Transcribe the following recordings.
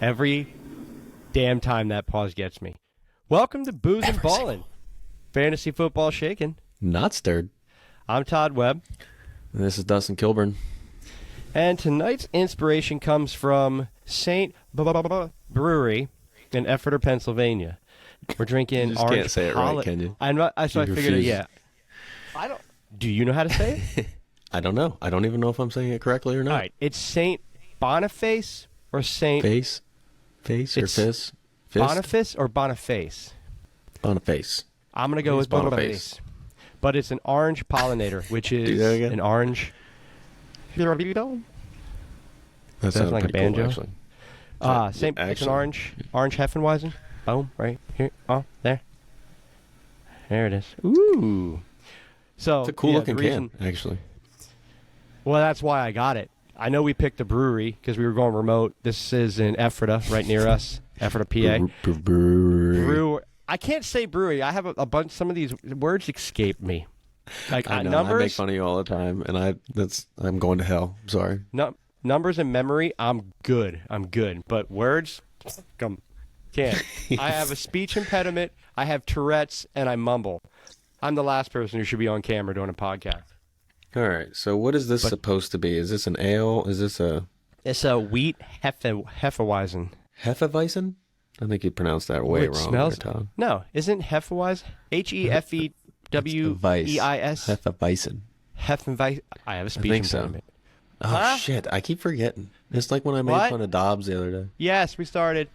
Every damn time that pause gets me. Welcome to Booze and Ballin', Fantasy Football Shaken. Not stirred. I'm Todd Webb. And this is Dustin Kilburn. And tonight's inspiration comes from St. Brewery in Ephrata, Pennsylvania. We're drinking You just Orange can't say it right, can you? I'm not, so I figured it, yeah. I don't. Do you know how to say it? I don't know. I don't even know if I'm saying it correctly or not. All right. It's St. Boniface or St. Face or fist? Boniface or Boniface? Boniface. I'm going to go with Boniface. But it's an Orange Pollinator, which is an orange. That sounds like a banjo. Cool, actually. It's an Orange Hefeweizen. Boom, right here. Oh, there. There it is. Ooh. So it's a cool looking can, actually. Well, that's why I got it. I know we picked a brewery because we were going remote. This is in Ephrata, right near us. Ephrata, PA. Brewery. I can't say brewery. I have a bunch. Some of these words escape me. Like I know, numbers. I make fun of you all the time, and I'm going to hell. I'm sorry. Numbers and memory, I'm good. But words, can't. I have a speech impediment. I have Tourette's, and I mumble. I'm the last person who should be on camera doing a podcast. All right. So what is this supposed to be? Is this an ale? Is this a... It's a Wheat Hefeweizen. Hefeweizen? I think you pronounced that way wrong. Smells... there, Tom. No, isn't Hefeweizen? Hefeweiss. Hefeweizen. Hefeweizen. I have a speech impediment. So. Oh, shit. I keep forgetting. It's like when I made fun of Dobbs the other day. Yes, we started.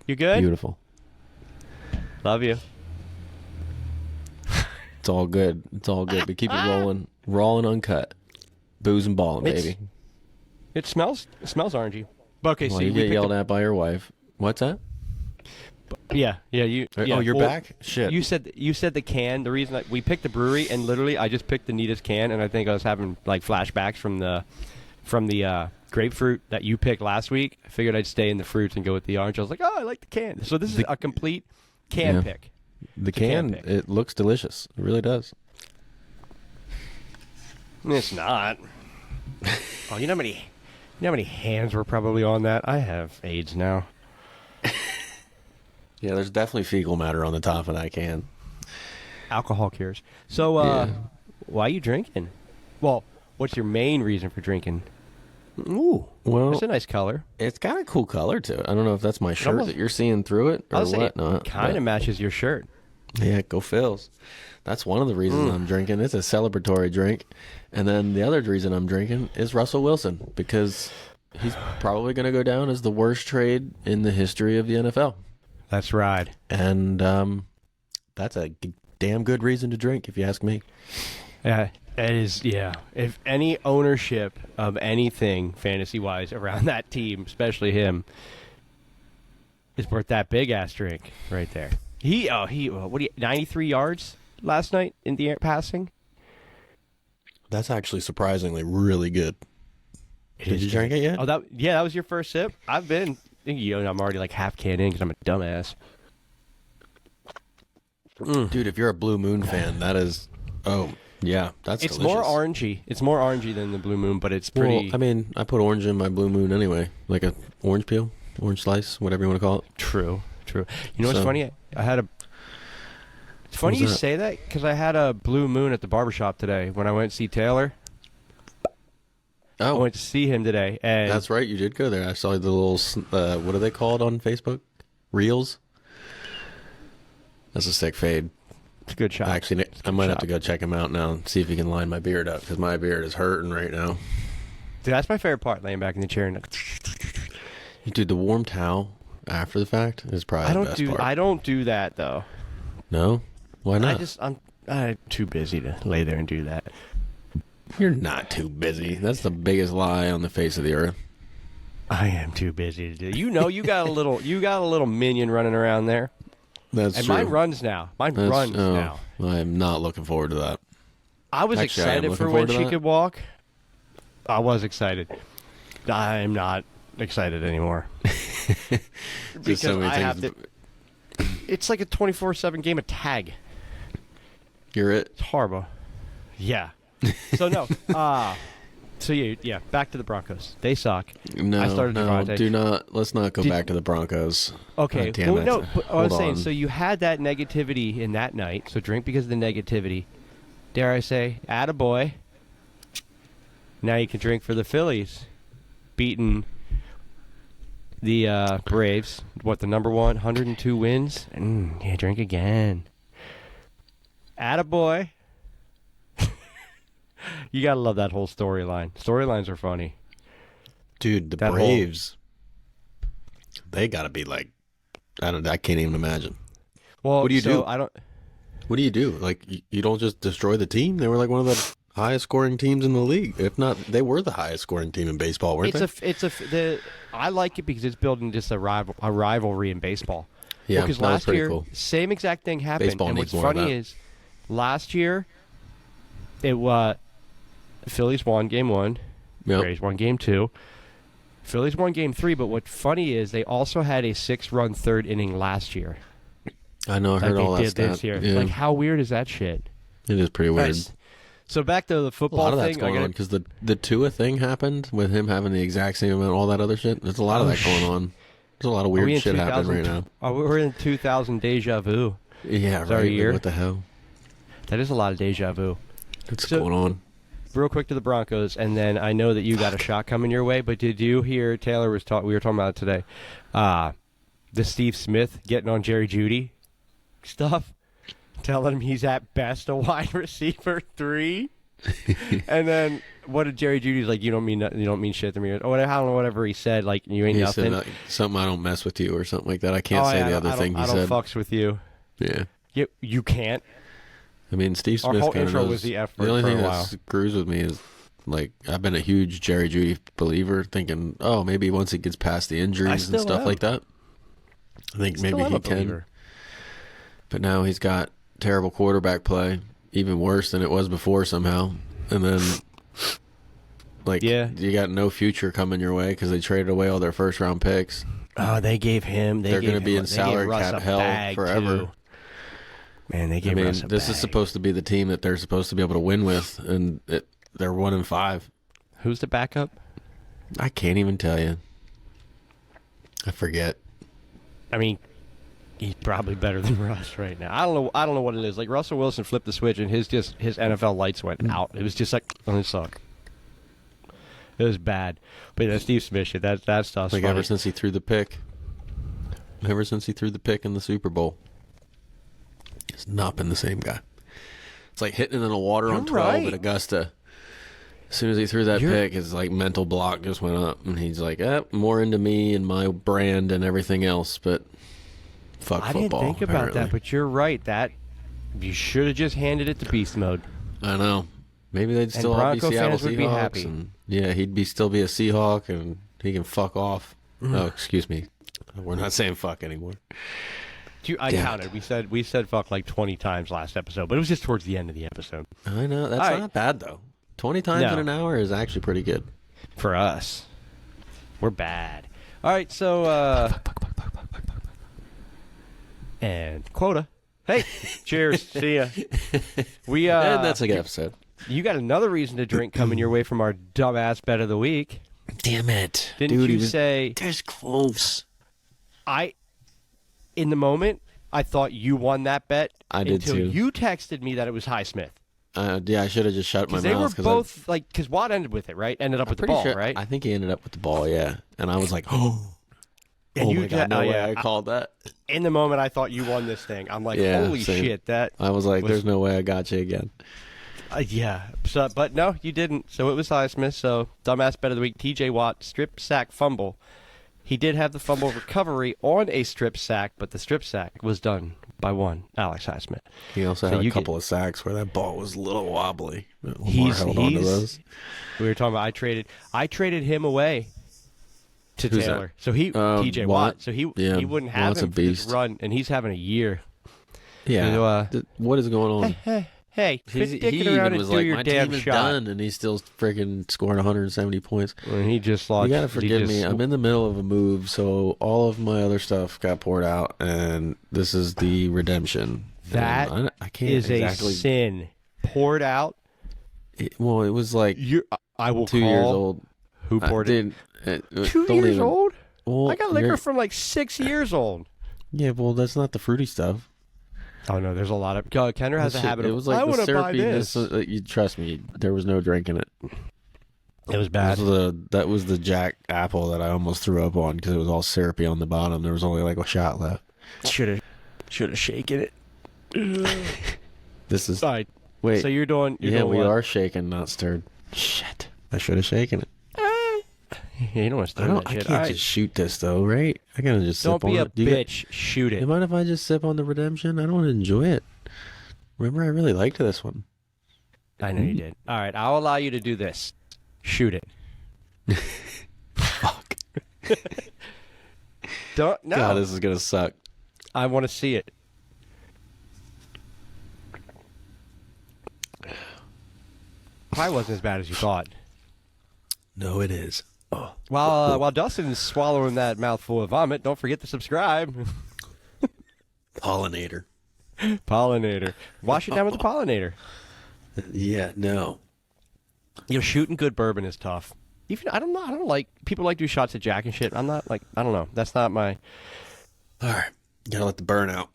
You good? Beautiful. Love you. It's all good. But keep it rolling. Raw and uncut. Booze and balling, baby. It smells orangey. Okay, well, you get yelled at by your wife. What's that? Yeah. Oh, you're back? Shit. You said the can. The reason we picked the brewery, and literally I just picked the neatest can, and I think I was having like flashbacks from the grapefruit that you picked last week. I figured I'd stay in the fruits and go with the orange. I was like, oh, I like the can. So this is a complete can pick. The can, it looks delicious. It really does. It's not. Oh, you know how many hands were probably on that? I have AIDS now. Yeah, there's definitely fecal matter on the top of that can. Alcohol cures. So, why are you drinking? Well, what's your main reason for drinking? Ooh, well, it's a nice color. It's got a cool color to it. I don't know if that's my shirt that you're seeing through it or whatnot. Kind of matches your shirt. Yeah, go Phils. That's one of the reasons I'm drinking. It's a celebratory drink. And then the other reason I'm drinking is Russell Wilson, because he's probably going to go down as the worst trade in the history of the NFL. That's right. And that's a damn good reason to drink, if you ask me. Yeah, it is, yeah. If any ownership of anything fantasy-wise around that team, especially him, is worth that big-ass drink right there. He 93 yards last night in the air passing? That's actually surprisingly really good. Did you drink it yet? Oh, that was your first sip? I'm already like half can in because I'm a dumbass. Dude, if you're a Blue Moon fan, that is... Oh, yeah, that's delicious. More orangey. It's more orangey than the Blue Moon, but it's pretty... Well, I mean, I put orange in my Blue Moon anyway. Like a orange peel, orange slice, whatever you want to call it. True. You know what's funny? It's funny you say that because I had a Blue Moon at the barbershop today when I went to see Taylor. Oh. I went to see him today. And that's right. You did go there. I saw the little, what are they called on Facebook? Reels? That's a sick fade. It's a good shot. Actually, I might have to go check him out now and see if he can line my beard up because my beard is hurting right now. Dude, that's my favorite part, laying back in the chair. And dude, the warm towel after the fact is probably the best part. I don't do that, though. No? Why not? I'm too busy to lay there and do that. You're not too busy. That's the biggest lie on the face of the earth. I am too busy to do. You got a little minion running around there. That's true. Mine runs now. Now. I'm not looking forward to that. I was excited for when she could walk. I was excited. I'm not excited anymore. Because so many things. It's like a 24/7 game of tag. You're it? It's horrible. Yeah. So no. So yeah, back to the Broncos. They suck. No, I started Devontae. do not. Let's not go back to the Broncos. Okay. God damn it. No, but I was saying, on. so you had that negativity in that night. So drink because of the negativity. Dare I say, attaboy. Now you can drink for the Phillies, beating the Braves. What, the number one, 102 wins? Yeah, drink again. Attaboy. You gotta love that whole storyline. Storylines are funny. Dude, the That Braves, they gotta be like, I can't even imagine. Well, What do you do? I don't. What do you do? Like, you don't just destroy the team? They were like one of the highest scoring teams in the league. If not, they were the highest scoring team in baseball, weren't they? I like it because it's building just a rivalry in baseball. Yeah, because that was last pretty year, cool. same exact thing happened. Baseball and needs what's more of funny that. is, last year, Phillies won Game 1, Yep. Braves won Game 2, Phillies won Game 3. But what's funny is they also had a 6-run third inning last year. I know, I heard Like all they that did this stuff. year. Yeah. Like, how weird is that shit? It is pretty weird. Nice. So back to the A football lot of that's thing. going on because the Tua thing happened with him having the exact same amount, all that other shit. There's a lot of that going on. There's a lot of weird shit happening right now. We're in 2000 deja vu. Yeah, Is our right. year? What the hell? That is a lot of deja vu. What's So- going on? Real quick to the Broncos, and then I know that you got a shot coming your way. But did you hear Taylor was we were talking about it today? The Steve Smith getting on Jerry Jeudy stuff, telling him he's at best a wide receiver 3. And then what did Jerry Judy's like? You don't mean shit to me, or whatever. I don't know, whatever he said. Like, you ain't He nothing. said like, something, I don't mess with you or something like that. I can't say the other thing he I don't said. fucks with you. Yeah. You can't. I mean, Steve Our Smith whole kind of intro knows. was the F word The only for thing a that while. screws with me is, like, I've been a huge Jerry Jeudy believer, thinking, oh, maybe once he gets past the injuries and still stuff am. like that, I think maybe Still am he a can. believer. But now he's got terrible quarterback play, even worse than it was before somehow. And then, like, Yeah. you got no future coming your way because they traded away all their first-round picks. Oh, they gave him. They're going to be in salary cap hell forever. Too. Man, they I gave mean, Russ a this is bag. supposed to be the team that they're supposed to be able to win with, and they're 1-5. Who's the backup? I can't even tell you. I forget. I mean, he's probably better than Russ right now. I don't know what it is. Like, Russell Wilson flipped the switch and his NFL lights went out. It was just like, oh, it suck. It was bad. But yeah, Steve Smith shit, that stuff's Like funny. ever since he threw the pick in the Super Bowl, he's not been the same guy. It's like hitting it in the water on You're 12 right. at Augusta. As soon as he threw that You're- pick, his like mental block just went up, and he's like, more into me and my brand and everything else, but fuck I football. didn't think about that, apparently. but you're right. That you should have just handed it to beast mode. I know. Maybe they'd still all be Bronco Seattle fans Seahawks. would be happy. And, yeah, he'd still be a Seahawk, and he can fuck off. Oh, excuse me. We're not saying fuck anymore. I Damn counted. We said fuck like 20 times last episode, but it was just towards the end of the episode. I know. That's All right. not bad, though. 20 times No. in an hour is actually pretty good. For us, we're bad. All right, so and quota. Hey, cheers. See ya. We And that's a good episode. You got another reason to drink coming your way from our dumbass bet of the week. Damn it. Didn't Dude, you say That's close. in the moment I thought you won that bet I did until too. you texted me that it was Highsmith. Yeah, I should have just shut my Because they were mouth. both because Watt ended with it, right? Ended up with the ball, right? I think he ended up with the ball, yeah. And I was like, oh. And Oh you my God, no oh, way yeah. I called that. In the moment, I thought you won this thing. I'm like, Yeah, holy same. shit, that. I was like, there's no way I got you again. Yeah. So, but no, you didn't. So it was Highsmith. So dumbass bet of the week, T.J. Watt, strip sack fumble. He did have the fumble recovery on a strip sack, but the strip sack was done by one, Alex Highsmith. He also So had you a couple of sacks where that ball was a little wobbly. But Lamar He's- held on to he's- those. We were talking about I traded him away to Who's that? Taylor. So he T.J. Watt. Watt. So he Yeah, wouldn't have Watt's a him for this beast. run, and he's having a year. Yeah. You know, What is going on? Hey, quit He dicking even around and was do like, your my damn team is shot. done, and he's still freaking scoring 170 points. And he just lost. You gotta forgive me. I'm in the middle of a move, so all of my other stuff got poured out, and this is the redemption. That And I can't is exactly. a sin poured out. It was like You I will 2 call years old. who poured it. Dude, 2 don't years even- old? Well, I got liquor from like 6 years old. Yeah, well, that's not the fruity stuff. Oh, no, there's a lot of... Kendra has a habit of, It was like I the want to buy this. syrupiness. You trust me, there was no drink in it. It was bad. That was the Jack Apple that I almost threw up on because it was all syrupy on the bottom. There was only like a shot left. Should have shaken it. This is... All right. Wait. So you're doing... Yeah, we what? are shaken, not stirred. Shit. I should have shaken it. You don't want to stir that I shit. can't just shoot this, though, right? I gotta just Don't sip on be a it. Do you bitch. Shoot You it. mind if I just sip on the Redemption? I don't want to enjoy it. Remember, I really liked this one. I know you did. All right. I'll allow you to do this. Shoot it. Fuck. Don't... No. God, this is gonna suck. I want to see it. Probably wasn't as bad as you thought. No, it is. Oh. While Dustin is swallowing that mouthful of vomit, don't forget to subscribe. Pollinator. Pollinator. Wash it down with the pollinator. Yeah, no. Shooting good bourbon is tough. Even I don't like people like do shots of Jack and shit. I'm not like I don't know. That's not my. All right, gotta let the burn out.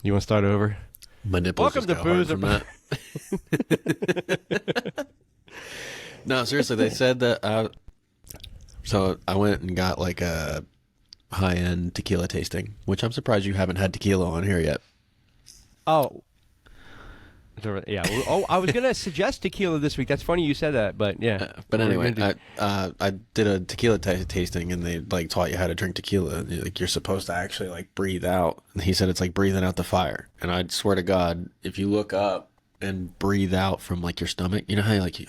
You want to start over? My nipples. Welcome just to got hard Booze from that. No, seriously, they said that. So I went and got like a high-end tequila tasting, which I'm surprised you haven't had tequila on here yet. Oh. Yeah. Oh, I was gonna suggest tequila this week. That's funny you said that, but yeah. But anyway, I did a tequila tasting, and they like taught you how to drink tequila. Like you're supposed to actually like breathe out. And he said it's like breathing out the fire. And I swear to God, if you look up and breathe out from like your stomach, you know how you like you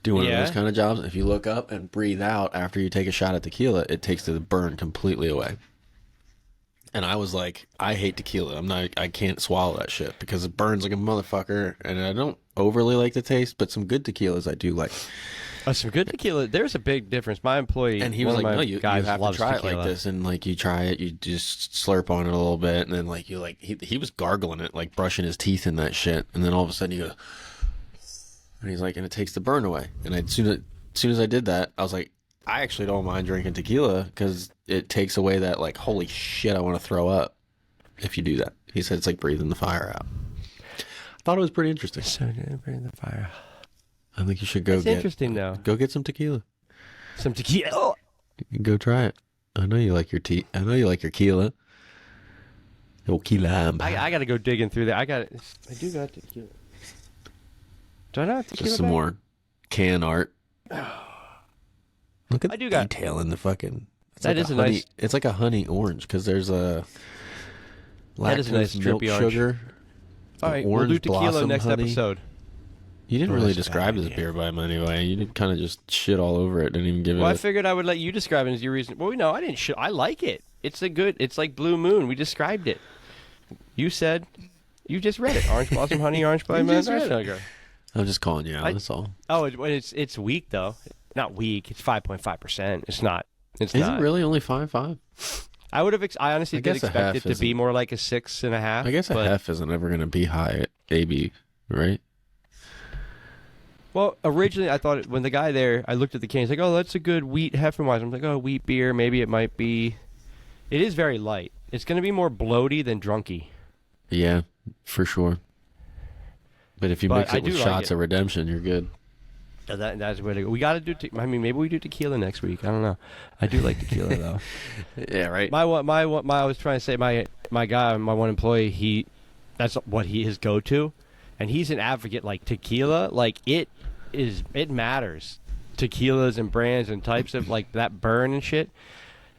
do one of those kind of jobs. If you look up and breathe out after you take a shot of tequila, it takes the burn completely away. And I was like, I hate tequila. I can't swallow that shit because it burns like a motherfucker. And I don't overly like the taste, but some good tequilas I do like. Some good tequila. There's a big difference. My employee, and he was like, no, you have to try tequila. it like this. And like you try it, you just slurp on it a little bit. And then like you like, he was gargling it, like brushing his teeth in that shit. And then all of a sudden you go, and he's like, and it takes the burn away. And as soon as I did that, I was like, I actually don't mind drinking tequila because it takes away that like, holy shit, I want to throw up if you do that. He said it's like breathing the fire out. I thought it was pretty interesting. So good, breathing the fire. I think you should go interesting though. Go get some tequila. Some tequila. Go try it. I know you like your tea. I know you like your tequila. Tequila. I got to go digging through that. I do got tequila. Do I not have tequila? Just some more can art. Look at the detail in the fucking. That is a nice. It's like a honey orange because there's a. That is a nice drippy orange. Sugar. All right, we'll do tequila next episode. You didn't really describe this beer by him anyway. You did kind of just shit all over it. Didn't even give it. Well, I figured I would let you describe it as your reason. Well, no, I didn't. I like it. It's It's like Blue Moon. We described it. You said. You just read it. Orange Blossom Honey, Orange Pollinator Sugar. I'm just calling you out. That's all. Oh, it's weak though. Not weak. It's 5.5%. It's not. Is it really only 5.5? I would have. I honestly did expect it to be more like a 6.5. I guess a half isn't ever going to be high at AB, right? Well, originally I thought when the guy there, I looked at the can. He's like, "Oh, that's a good Wheat Hefeweizen." I'm like, "Oh, wheat beer. Maybe it might be." It is very light. It's going to be more bloaty than drunky. Yeah, for sure. But if you mix it with shots of Redemption, you're good. That's where to go. We got to do. Maybe we do tequila next week. I don't know. I do like tequila though. Yeah, right. I was trying to say my guy, my one employee. That's what his go-to, and he's an advocate. Like tequila, like it matters. Tequilas and brands and types of like that burn and shit.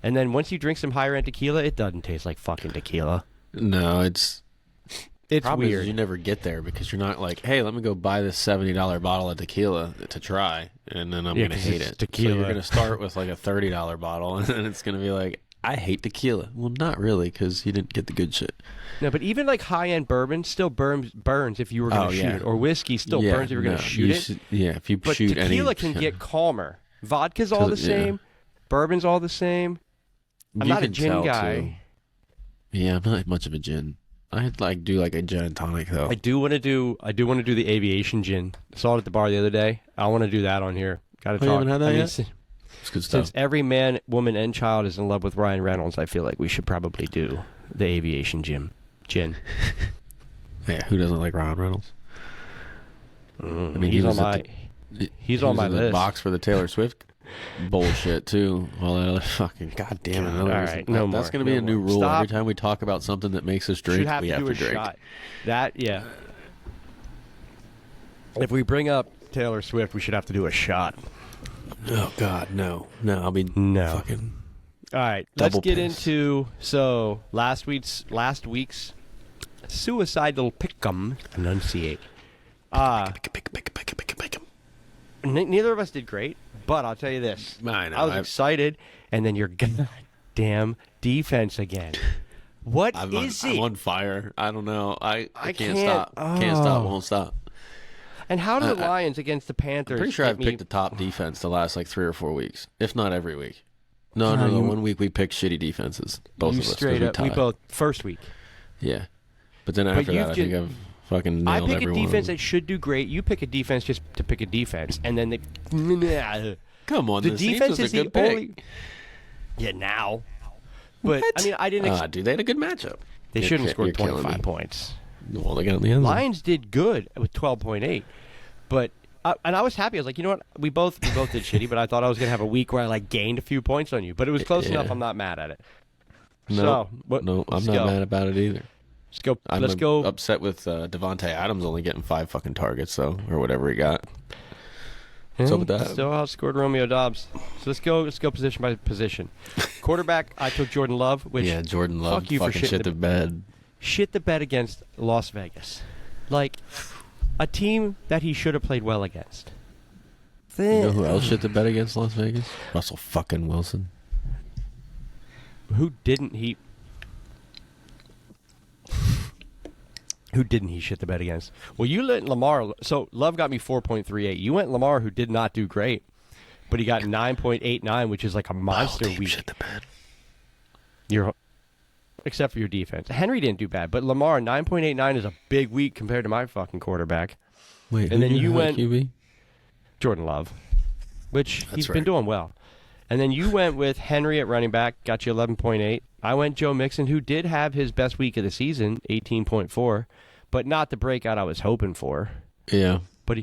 And then once you drink some higher end tequila, it doesn't taste like fucking tequila. No, it's weird. You never get there because you're not like, hey, let me go buy this $70 bottle of tequila to try, and then I'm going to hate it. Tequila. So you're going to start with like a $30 bottle, and then it's going to be like, I hate tequila. Well, not really, because you didn't get the good shit. No, but even like high-end bourbon still burns if you were going to shoot it. Or whiskey still burns if you're going to shoot it. If you shoot any... But tequila can get calmer. Vodka's all the same. Bourbon's all the same. I'm not a gin guy. Yeah, I'm not much of a gin. I'd like do like a gin and tonic though. I do want to do the aviation gin. Saw it at the bar the other day. I want to do that on here. Got to talk. You haven't had that yet? Since, It's good stuff. since every man, woman, and child is in love with Ryan Reynolds, I feel like we should probably do the aviation gin. Yeah, who doesn't like Ryan Reynolds? I mean, he's on my the list. box for the Taylor Swift bullshit too. All that other fucking goddamn it. All right, no That's more, going to be no a new more. rule. Stop. Every time we talk about something that makes us drink, Should have we to have do to a drink. shot. That, yeah. If we bring up Taylor Swift, we should have to do a shot. Oh God, no. I'll be fucking. All right, let's Double get piss. into last week's suicidal pick'em. Enunciate. Neither of us did great, but I'll tell you this: I know, I was excited, and then your goddamn defense again. What is it? I'm on fire. I don't know. I can't can't- stop. Can't stop. Won't stop. And how do the Lions against the Panthers? I'm pretty sure I've picked the top defense the last like 3 or 4 weeks, if not every week. No. 1 week we picked shitty defenses. Both You of us. 'cause straight up. We tied. both first week. Yeah. But then after you've that, I think just- I've fucking I nailed pick a everyone. defense that should do great. You pick a defense just to pick a defense, and then Come on, the the Saints defense was a is the good pick. only. Yeah, now. But I mean, I didn't. Dude, they had a good matchup. They shouldn't have scored You're killing 25 me. points. Well, they got in the end zone. Lions did good with 12.8, but and I was happy. I was like, you know what? We both did shitty, but I thought I was gonna have a week where I like gained a few points on you. But it was close enough. I'm not mad at it. No, So, I'm let's not go. mad about it either. Let's go. Upset with Devontae Adams only getting 5 fucking targets, though, or whatever he got. What's up with that? Still outscored Romeo Dobbs. So let's go position by position. Quarterback, I took Jordan Love, which Yeah, Jordan Love fuck you for fucking shitting shit the bed. shit the bed against Las Vegas, like a team that he should have played well against. You know who else shit the bed against Las Vegas? Russell fucking Wilson. Who didn't he? Who didn't he shit the bed against? Well, you let Lamar. So Love got me 4.38. You went Lamar, who did not do great, but he got 9.89, which is like a monster week. Shit the bed. Except for your defense. Henry didn't do bad, but Lamar 9.89 is a big week compared to my fucking quarterback. Wait, And then who you had went- QB? Jordan Love, which he's been right. doing well. And then you went with Henry at running back, got you 11.8. I went Joe Mixon, who did have his best week of the season, 18.4, but not the breakout I was hoping for. Yeah. But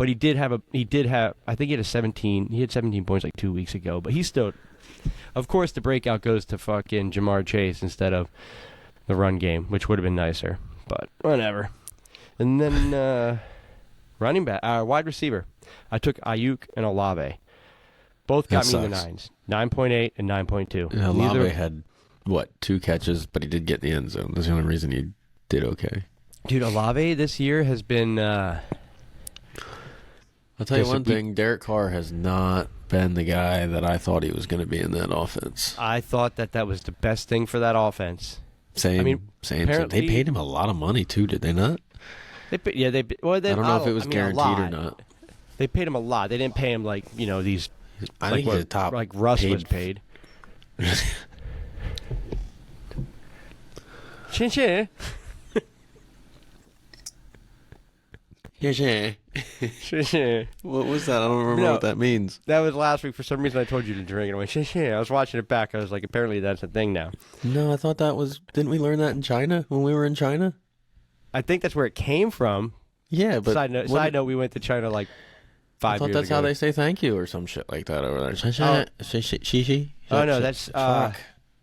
he did have I think he had 17 points like 2 weeks ago, but he's still, of course the breakout goes to fucking Jamar Chase instead of the run game, which would have been nicer, but whatever. And then running back, wide receiver, I took Ayuk and Olave. Both got That me in the sucks. nines, 9.8 and 9.2. Yeah, Neither- Olave had, 2 catches, but he did get in the end zone. That's the only reason he did okay. Dude, Olave this year has been I'll tell you Yes, one it- thing. Derek Carr has not been the guy that I thought he was going to be in that offense. I thought that was the best thing for that offense. Same. I mean, They apparently- paid him a lot of money, too, did they not? I don't know if it was guaranteed or not. They paid him a lot. They didn't pay him like, these I like think he's a top like Russ paid- was paid. Chin chin. Yeah. Chin chin. What was that? I don't remember No. what that means. That was last week. For some reason, I told you to drink, and I went chin chin. I was watching it back. I was like, apparently that's a thing now. No, I thought that was... Didn't we learn that in China when we were in China? I think that's where it came from. Yeah, but... Side note, we went to China like 5 I years thought that's ago. how they say thank you or some shit like that over there. Shishi? Oh, no, that's... Fuck.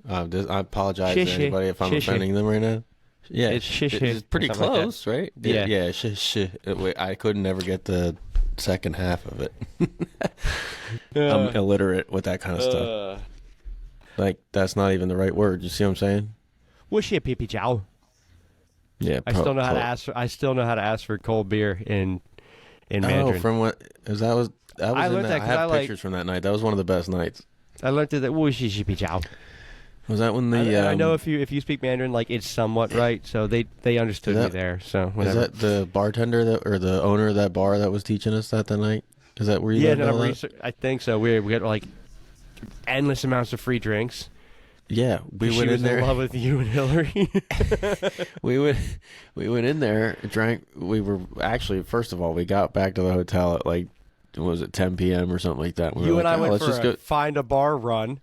I apologize to Shishi. anybody if I'm Shishi. offending them right now. Yeah, It's shishi. It's pretty Something like that. close, right? Yeah. Yeah, shish. Wait, I couldn't never get the second half of it. I'm illiterate with that kind of stuff. Like, that's not even the right word. You see what I'm saying? What's your pee chow? Yeah. I still know how to ask. I still know how to ask for cold beer in Mandarin. Oh, from what? That was I in learned that 'cause I have I like- pictures from that night. That was one of the best nights. I learned that. What's your pee chow? Was that when I know if you speak Mandarin, like it's somewhat right. So they understood me that- there. So Is whatever. that the bartender or the owner of that bar that was teaching us that night? Is that where you Yeah, learned all that? I think so. We got like endless amounts of free drinks, Yeah, we She went was in there. in love with you and Hillary. We went in there, drank. We were actually, first of all, we got back to the hotel at like, what was it, 10 p.m. or something like that. We You were and like, I went let's for just a go. find a bar run.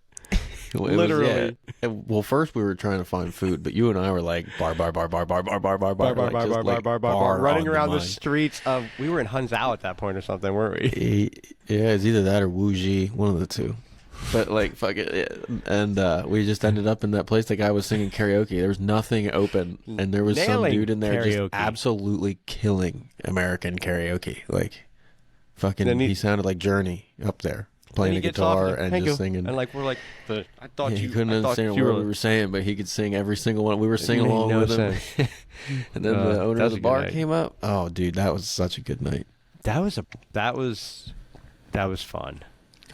Well, Literally. Well, first we were trying to find food, but you and I were like bar, bar, like just like running on around the mind. streets of. We were in Hangzhou at that point or something, weren't we? Yeah, it's either that or Wuji, one of the two. But like, fuck it, yeah. And we just ended up in that place. The guy was singing karaoke. There was nothing open, and there was some dude in there just absolutely killing American karaoke. Like, fucking, he sounded like Journey up there. Playing a guitar and just singing. And like we're like I thought he couldn't understand what we were saying, but he could sing every single one. We were singing along with him. And then the owner of the bar came up. Oh, dude, that was such a good night. That was fun. That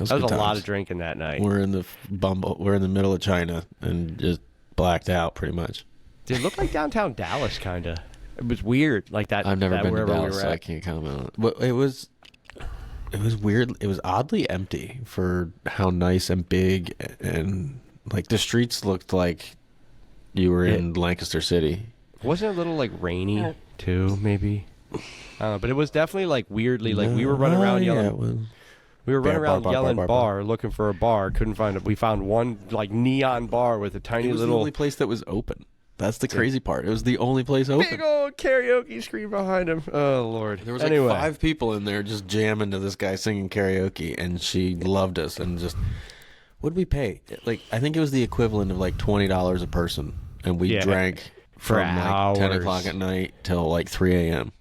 was a lot of drinking that night. We're in the middle of China and just blacked out pretty much. It looked like downtown Dallas, kind of. It was weird, like that. I've never been to Dallas, we so I can't comment on it. But it was weird. It was oddly empty for how nice and big, and like the streets looked like you were in Lancaster City. Wasn't it a little like rainy too, maybe? I don't know, but it was definitely like weirdly like we were running around yelling. We were running around yelling bar, looking for a bar. Couldn't find it. We found one like neon bar with a tiny little. It was the only place that was open. That's the crazy part. It was the only place open. Big old karaoke screen behind him. Oh, Lord. There was like 5 people in there just jamming to this guy singing karaoke, and she loved us. And just, what did we pay? Like, I think it was the equivalent of like $20 a person. And we drank from like 10 o'clock at night till like 3 a.m.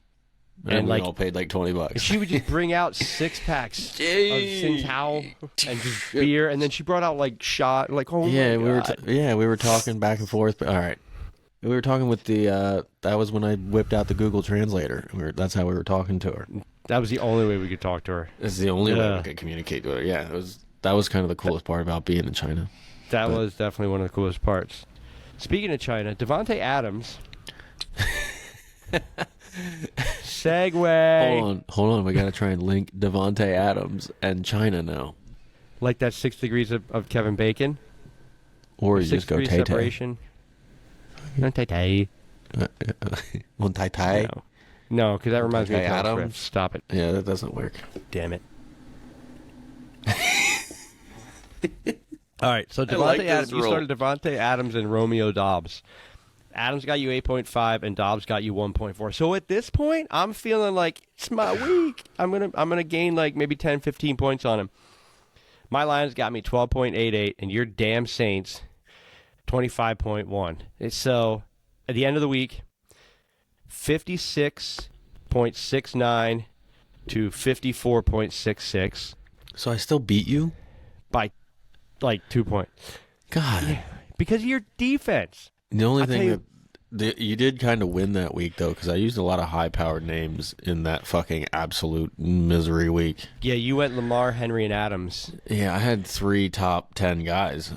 And we all paid like $20. She would just bring out 6-packs of Tsingtao and just beer, and then she brought out like shot, like we were talking back and forth. But all right, we were talking with the. That was when I whipped out the Google Translator. That's how we were talking to her. That was the only way we could talk to her. It's the only way we could communicate with her. Yeah, that was kind of the coolest part about being in China. That was definitely one of the coolest parts. Speaking of China, Davante Adams. Segue. Hold on. We got to try and link Davante Adams and China now. Like that 6 degrees of Kevin Bacon? Or you just go Tay-Tay. Separation. No Tay-Tay. One Tay-Tay? No, because that reminds me of Adams. Swift. Stop it. Yeah, that doesn't work. Damn it. All right, so Davante Adams. You started Davante Adams and Romeo Dobbs. Adams got you 8.5 and Dobbs got you 1.4. So at this point, I'm feeling like it's my week. I'm gonna gain like maybe 10, 15 points on him. My Lions got me 12.88, and your damn Saints 25.1. So at the end of the week, 56.69 to 54.66. So I still beat you by like 2 points. God, yeah, because of your defense. The only thing that you did kind of win that week, though, because I used a lot of high-powered names in that fucking absolute misery week. Yeah, you went Lamar, Henry, and Adams. Yeah, I had 3 top 10 guys.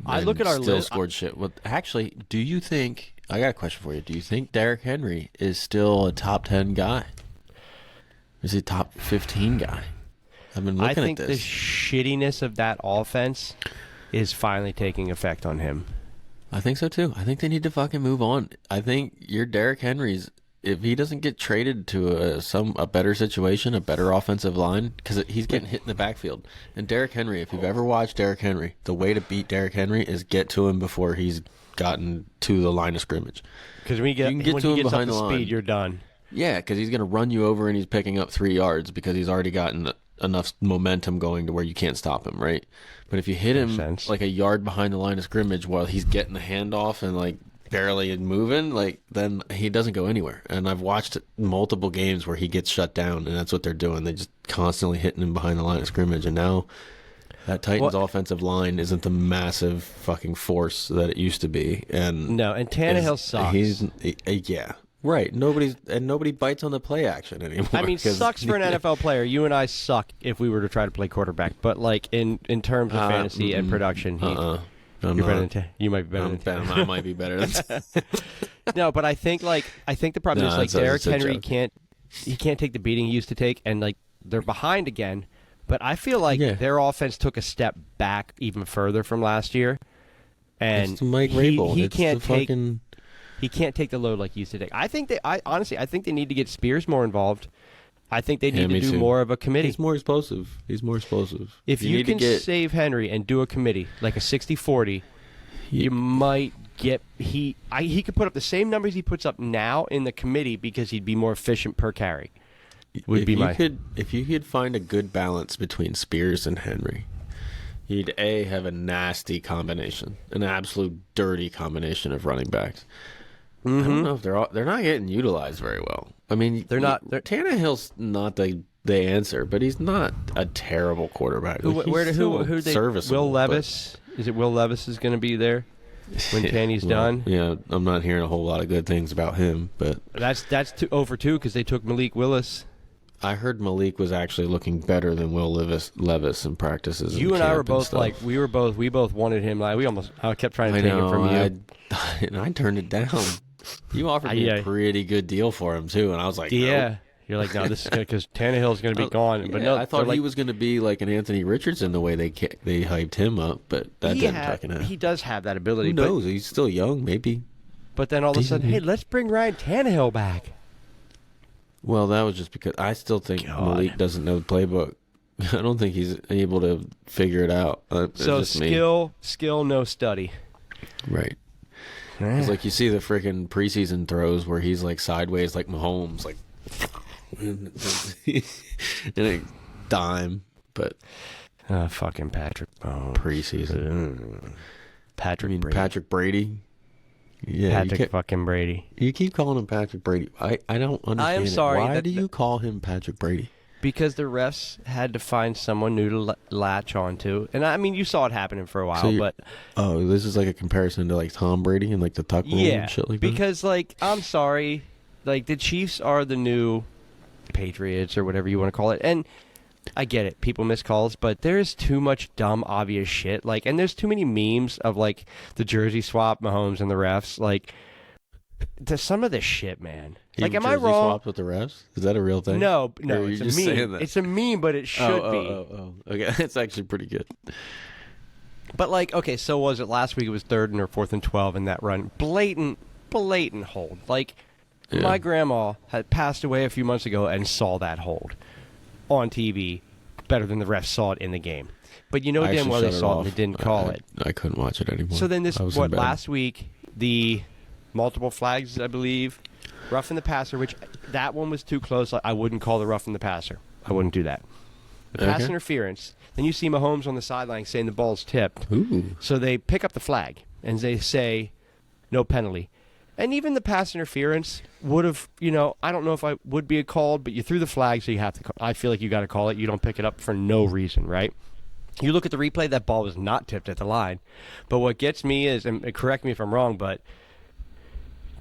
I look at our still list. Scored shit. Well, actually, do you think? I got a question for you. Do you think Derrick Henry is still a top 10 guy? Is he a top 15 guy? I've been looking at this. I think the shittiness of that offense is finally taking effect on him. I think so too. I think they need to fucking move on. I think your Derrick Henry's, if he doesn't get traded to a better situation, a better offensive line, because he's getting hit in the backfield. And Derrick Henry, if you've ever watched Derrick Henry, the way to beat Derrick Henry is get to him before he's gotten to the line of scrimmage. Because when he gets up to speed, you're done. Yeah, because he's going to run you over and he's picking up 3 yards because he's already gotten enough momentum going to where you can't stop him, right? But if you hit him like a yard behind the line of scrimmage while he's getting the handoff and like barely moving, like then he doesn't go anywhere. And I've watched multiple games where he gets shut down, and that's what they're doing. They just constantly hitting him behind the line of scrimmage, and now that Titans offensive line isn't the massive fucking force that it used to be. And no, and Tannehill sucks. Yeah. Right. Nobody bites on the play action anymore. I mean, sucks for an NFL player. You and I suck if we were to try to play quarterback. But like in terms of fantasy and production, you might be better than I might be better than No, but I think the problem is like Derrick Henry can't take the beating he used to take, and like they're behind again. But I feel like their offense took a step back even further from last year. and it's Mike Rabel. he It's can't the take fucking... he can't take the load like he used to take. I honestly think they need to get Spears more involved. I think they need to do more of a committee. He's more explosive. If you can save Henry and do a committee, like a 60-40, you might get... He could put up the same numbers he puts up now in the committee because he'd be more efficient per carry. If you could find a good balance between Spears and Henry, you'd have a nasty combination, an absolute dirty combination of running backs. I don't know if they're not getting utilized very well. I mean, Tannehill's not the answer, but he's not a terrible quarterback. Who serviceable? Will Levis? Is it Will Levis is going to be there when Tanny's done? Yeah, I'm not hearing a whole lot of good things about him, but that's over too because they took Malik Willis. I heard Malik was actually looking better than Will Levis in practices. You and I were both like, we both wanted him. Like I kept trying to take him from you. And I turned it down. You offered me a pretty good deal for him too, and I was like, yeah. Nope. You're like, no, this is because Tannehill's going to be gone. But no, I thought he was going to be like an Anthony Richardson the way they hyped him up, but that didn't fucking happen. He does have that ability. Who knows? He's still young, maybe. But then all of a sudden, hey, let's bring Ryan Tannehill back. Well, that was just because I still think Malik doesn't know the playbook. I don't think he's able to figure it out. So skill, no study. Right. It's like you see the freaking preseason throws where he's like sideways like Mahomes, like in a dime, but fucking Patrick Mahomes. Preseason. Patrick Brady. Yeah, fucking Brady. You keep calling him Patrick Brady. I don't understand. I am sorry. Why do you call him Patrick Brady? Because the refs had to find someone new to latch onto. And I mean, you saw it happening for a while, but... Oh, this is like a comparison to like Tom Brady and like the tuck rule and shit like that? Because like, I'm sorry, like the Chiefs are the new Patriots or whatever you want to call it. And I get it, people miss calls, but there's too much dumb, obvious shit. Like, and there's too many memes of like the jersey swap, Mahomes and the refs. Like, to some of this shit, man. Like, am I wrong? Swapped with the refs? Is that a real thing? No, it's a meme. It's a meme, but it should be. Oh, okay, that's actually pretty good. But like, okay, so was it last week? It was 3rd or 4th and 12 in that run. Blatant hold. Like, my grandma had passed away a few months ago and saw that hold on TV better than the refs saw it in the game. But you know damn well they saw it and they didn't call it. I couldn't watch it anymore. So then last week, the multiple flags, I believe, roughing the passer, which that one was too close. I wouldn't call the roughing the passer. I wouldn't do that. The pass interference. Then you see Mahomes on the sideline saying the ball's tipped. Ooh. So they pick up the flag and they say no penalty. And even the pass interference would have, I don't know if I would be called, but you threw the flag, so you have to call. I feel like you got to call it. You don't pick it up for no reason, right? You look at the replay, that ball was not tipped at the line. But what gets me is, and correct me if I'm wrong, but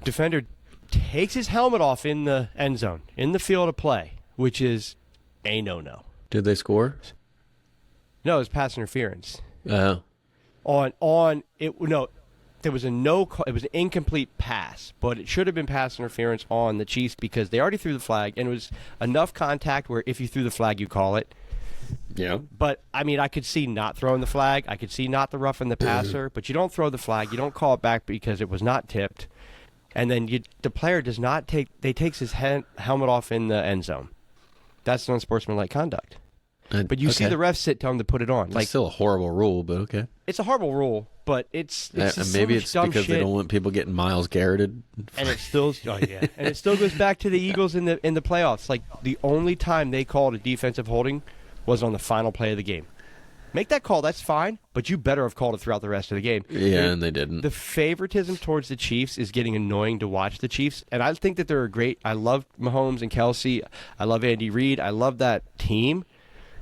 defender takes his helmet off in the end zone, in the field of play, which is a no-no. Did they score? No, it was pass interference. Oh. There was it was an incomplete pass, but it should have been pass interference on the Chiefs because they already threw the flag, and it was enough contact where if you threw the flag, you call it. Yeah. But, I mean, I could see not throwing the flag. I could see not the roughing the passer, but you don't throw the flag. You don't call it back because it was not tipped. And then the player does not takes his helmet off in the end zone. That's unsportsmanlike conduct. But you see the refs tell him to put it on. It's still a horrible rule, but okay. It's a horrible rule, but it's maybe it's because shit. they don't want people getting Miles Garretted. And it still, and it still goes back to the Eagles in the playoffs. Like the only time they called a defensive holding was on the final play of the game. Make that call, that's fine, but you better have called it throughout the rest of the game. Yeah, and they didn't. The favoritism towards the Chiefs is getting annoying to watch the Chiefs, and I think that they're great. I love Mahomes and Kelsey. I love Andy Reid. I love that team.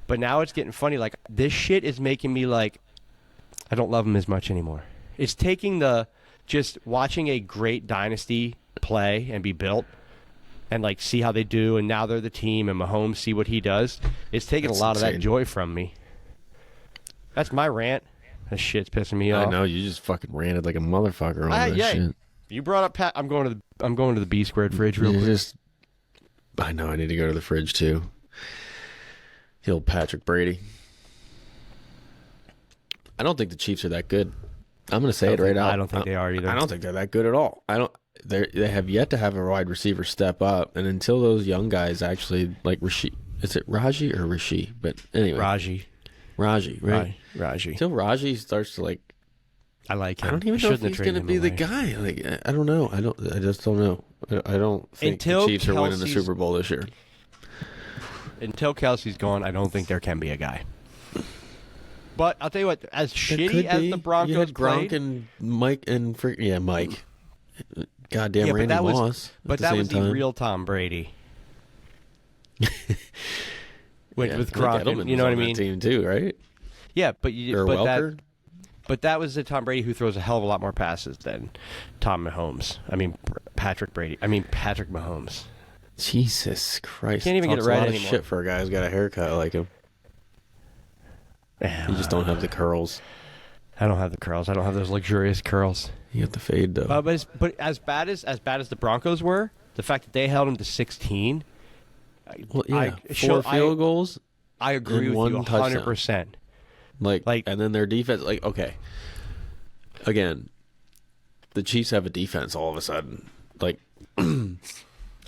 But now it's getting funny. Like, this shit is making me like, I don't love them as much anymore. It's taking just watching a great dynasty play and be built and, like, see how they do, and now they're the team, and Mahomes, see what he does. It's taking a lot of that joy from me. That's my rant. That shit's pissing me off. I know, you just fucking ranted like a motherfucker on that shit. You brought up Pat. I'm going to the B squared fridge real quick. I know, I need to go to the fridge too. The old Patrick Brady. I don't think the Chiefs are that good. I'm going to say it right out. I don't think they are either. I don't think they're that good at all. They have yet to have a wide receiver step up, and until those young guys actually like Rashi, is it Raji or Rashi? But anyway, Raji, right? Raji. Until Raji starts to like, I like him. I don't even know if he's going to be the guy. Like, I don't know. I just don't know. I don't think the Chiefs are winning the Super Bowl this year. Until Kelsey's gone, I don't think there can be a guy. But I'll tell you what, as shitty as the Broncos Gronk played, and Mike Mike. Goddamn, Randy Moss. But that was the real Tom Brady. with Gronk, you know what I mean? Team too, right? Yeah, Welker? But that was the Tom Brady who throws a hell of a lot more passes than Tom Mahomes. Patrick Mahomes. Jesus Christ! Can't even get it right anymore. Shit for a guy who's got a haircut like him. You just don't have the curls. I don't have the curls. I don't have those luxurious curls. You got the fade though. But as bad as the Broncos were, the fact that they held them to 16. Well, yeah, 4 field goals. I agree with you 100%. Like, and then their defense. Like, okay, again, the Chiefs have a defense all of a sudden. Like,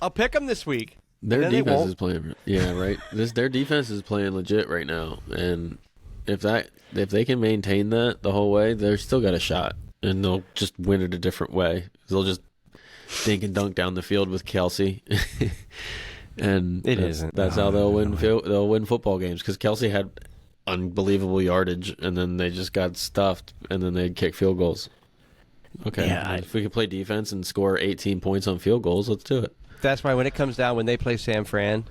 I'll pick them this week. Their defense is playing. Yeah, right. Their defense is playing legit right now, and if they can maintain that the whole way, they're still got a shot, and they'll just win it a different way. They'll just dink and dunk down the field with Kelsey, and that's how they'll win. They'll win football games because Kelsey had unbelievable yardage, and then they just got stuffed, and then they'd kick field goals. Okay, if we can play defense and score 18 points on field goals, let's do it. That's why when it comes down, when they play San Fran,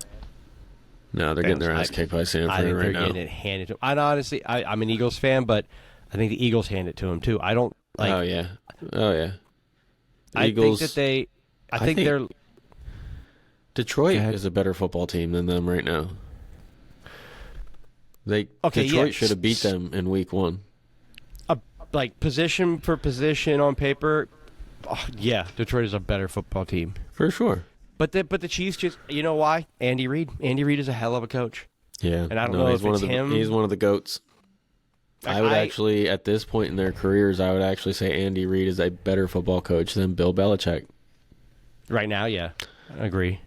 no, they're getting their ass kicked by San Fran right now. I think they're getting it handed to them. And honestly, I'm an Eagles fan, but I think the Eagles hand it to them too. I don't like. Oh yeah. Eagles, I think they're. Detroit is a better football team than them right now. Detroit should have beat them in week 1. Like position for position on paper, Detroit is a better football team for sure. But the Chiefs just, you know why? Andy Reid. Andy Reid is a hell of a coach. Yeah, and I don't know if it's him. He's one of the goats. I would actually, at this point in their careers, I would actually say Andy Reid is a better football coach than Bill Belichick. Right now, yeah, I agree.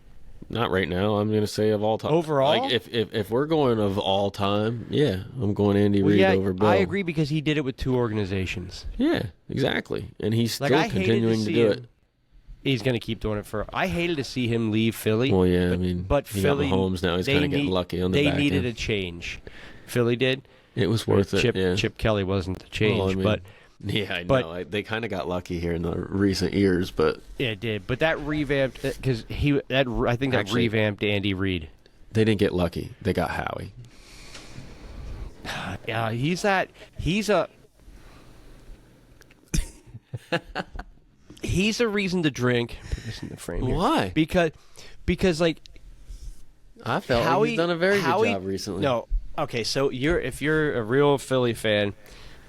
Not right now. I'm going to say of all time. Overall? Like if we're going of all time, yeah, I'm going Andy Reid over Bill. I agree because he did it with 2 organizations. Yeah, exactly. And he's still continuing to do it. He's going to keep doing it for. I hated to see him leave Philly. Well, yeah, but Philly, got Mahomes now. He's kind of getting lucky on the back end. They needed a change. Philly did. It was worth it. Yeah. Chip Kelly wasn't the change, but. Yeah, I know. They kind of got lucky here in the recent years, but yeah, it did. But that revamped because I think that revamped Andy Reid. They didn't get lucky. They got Howie. Yeah, he's a reason to drink. Put this in the frame here. Why? Because like I felt like he's done a very good job recently. No, okay. So if you're a real Philly fan,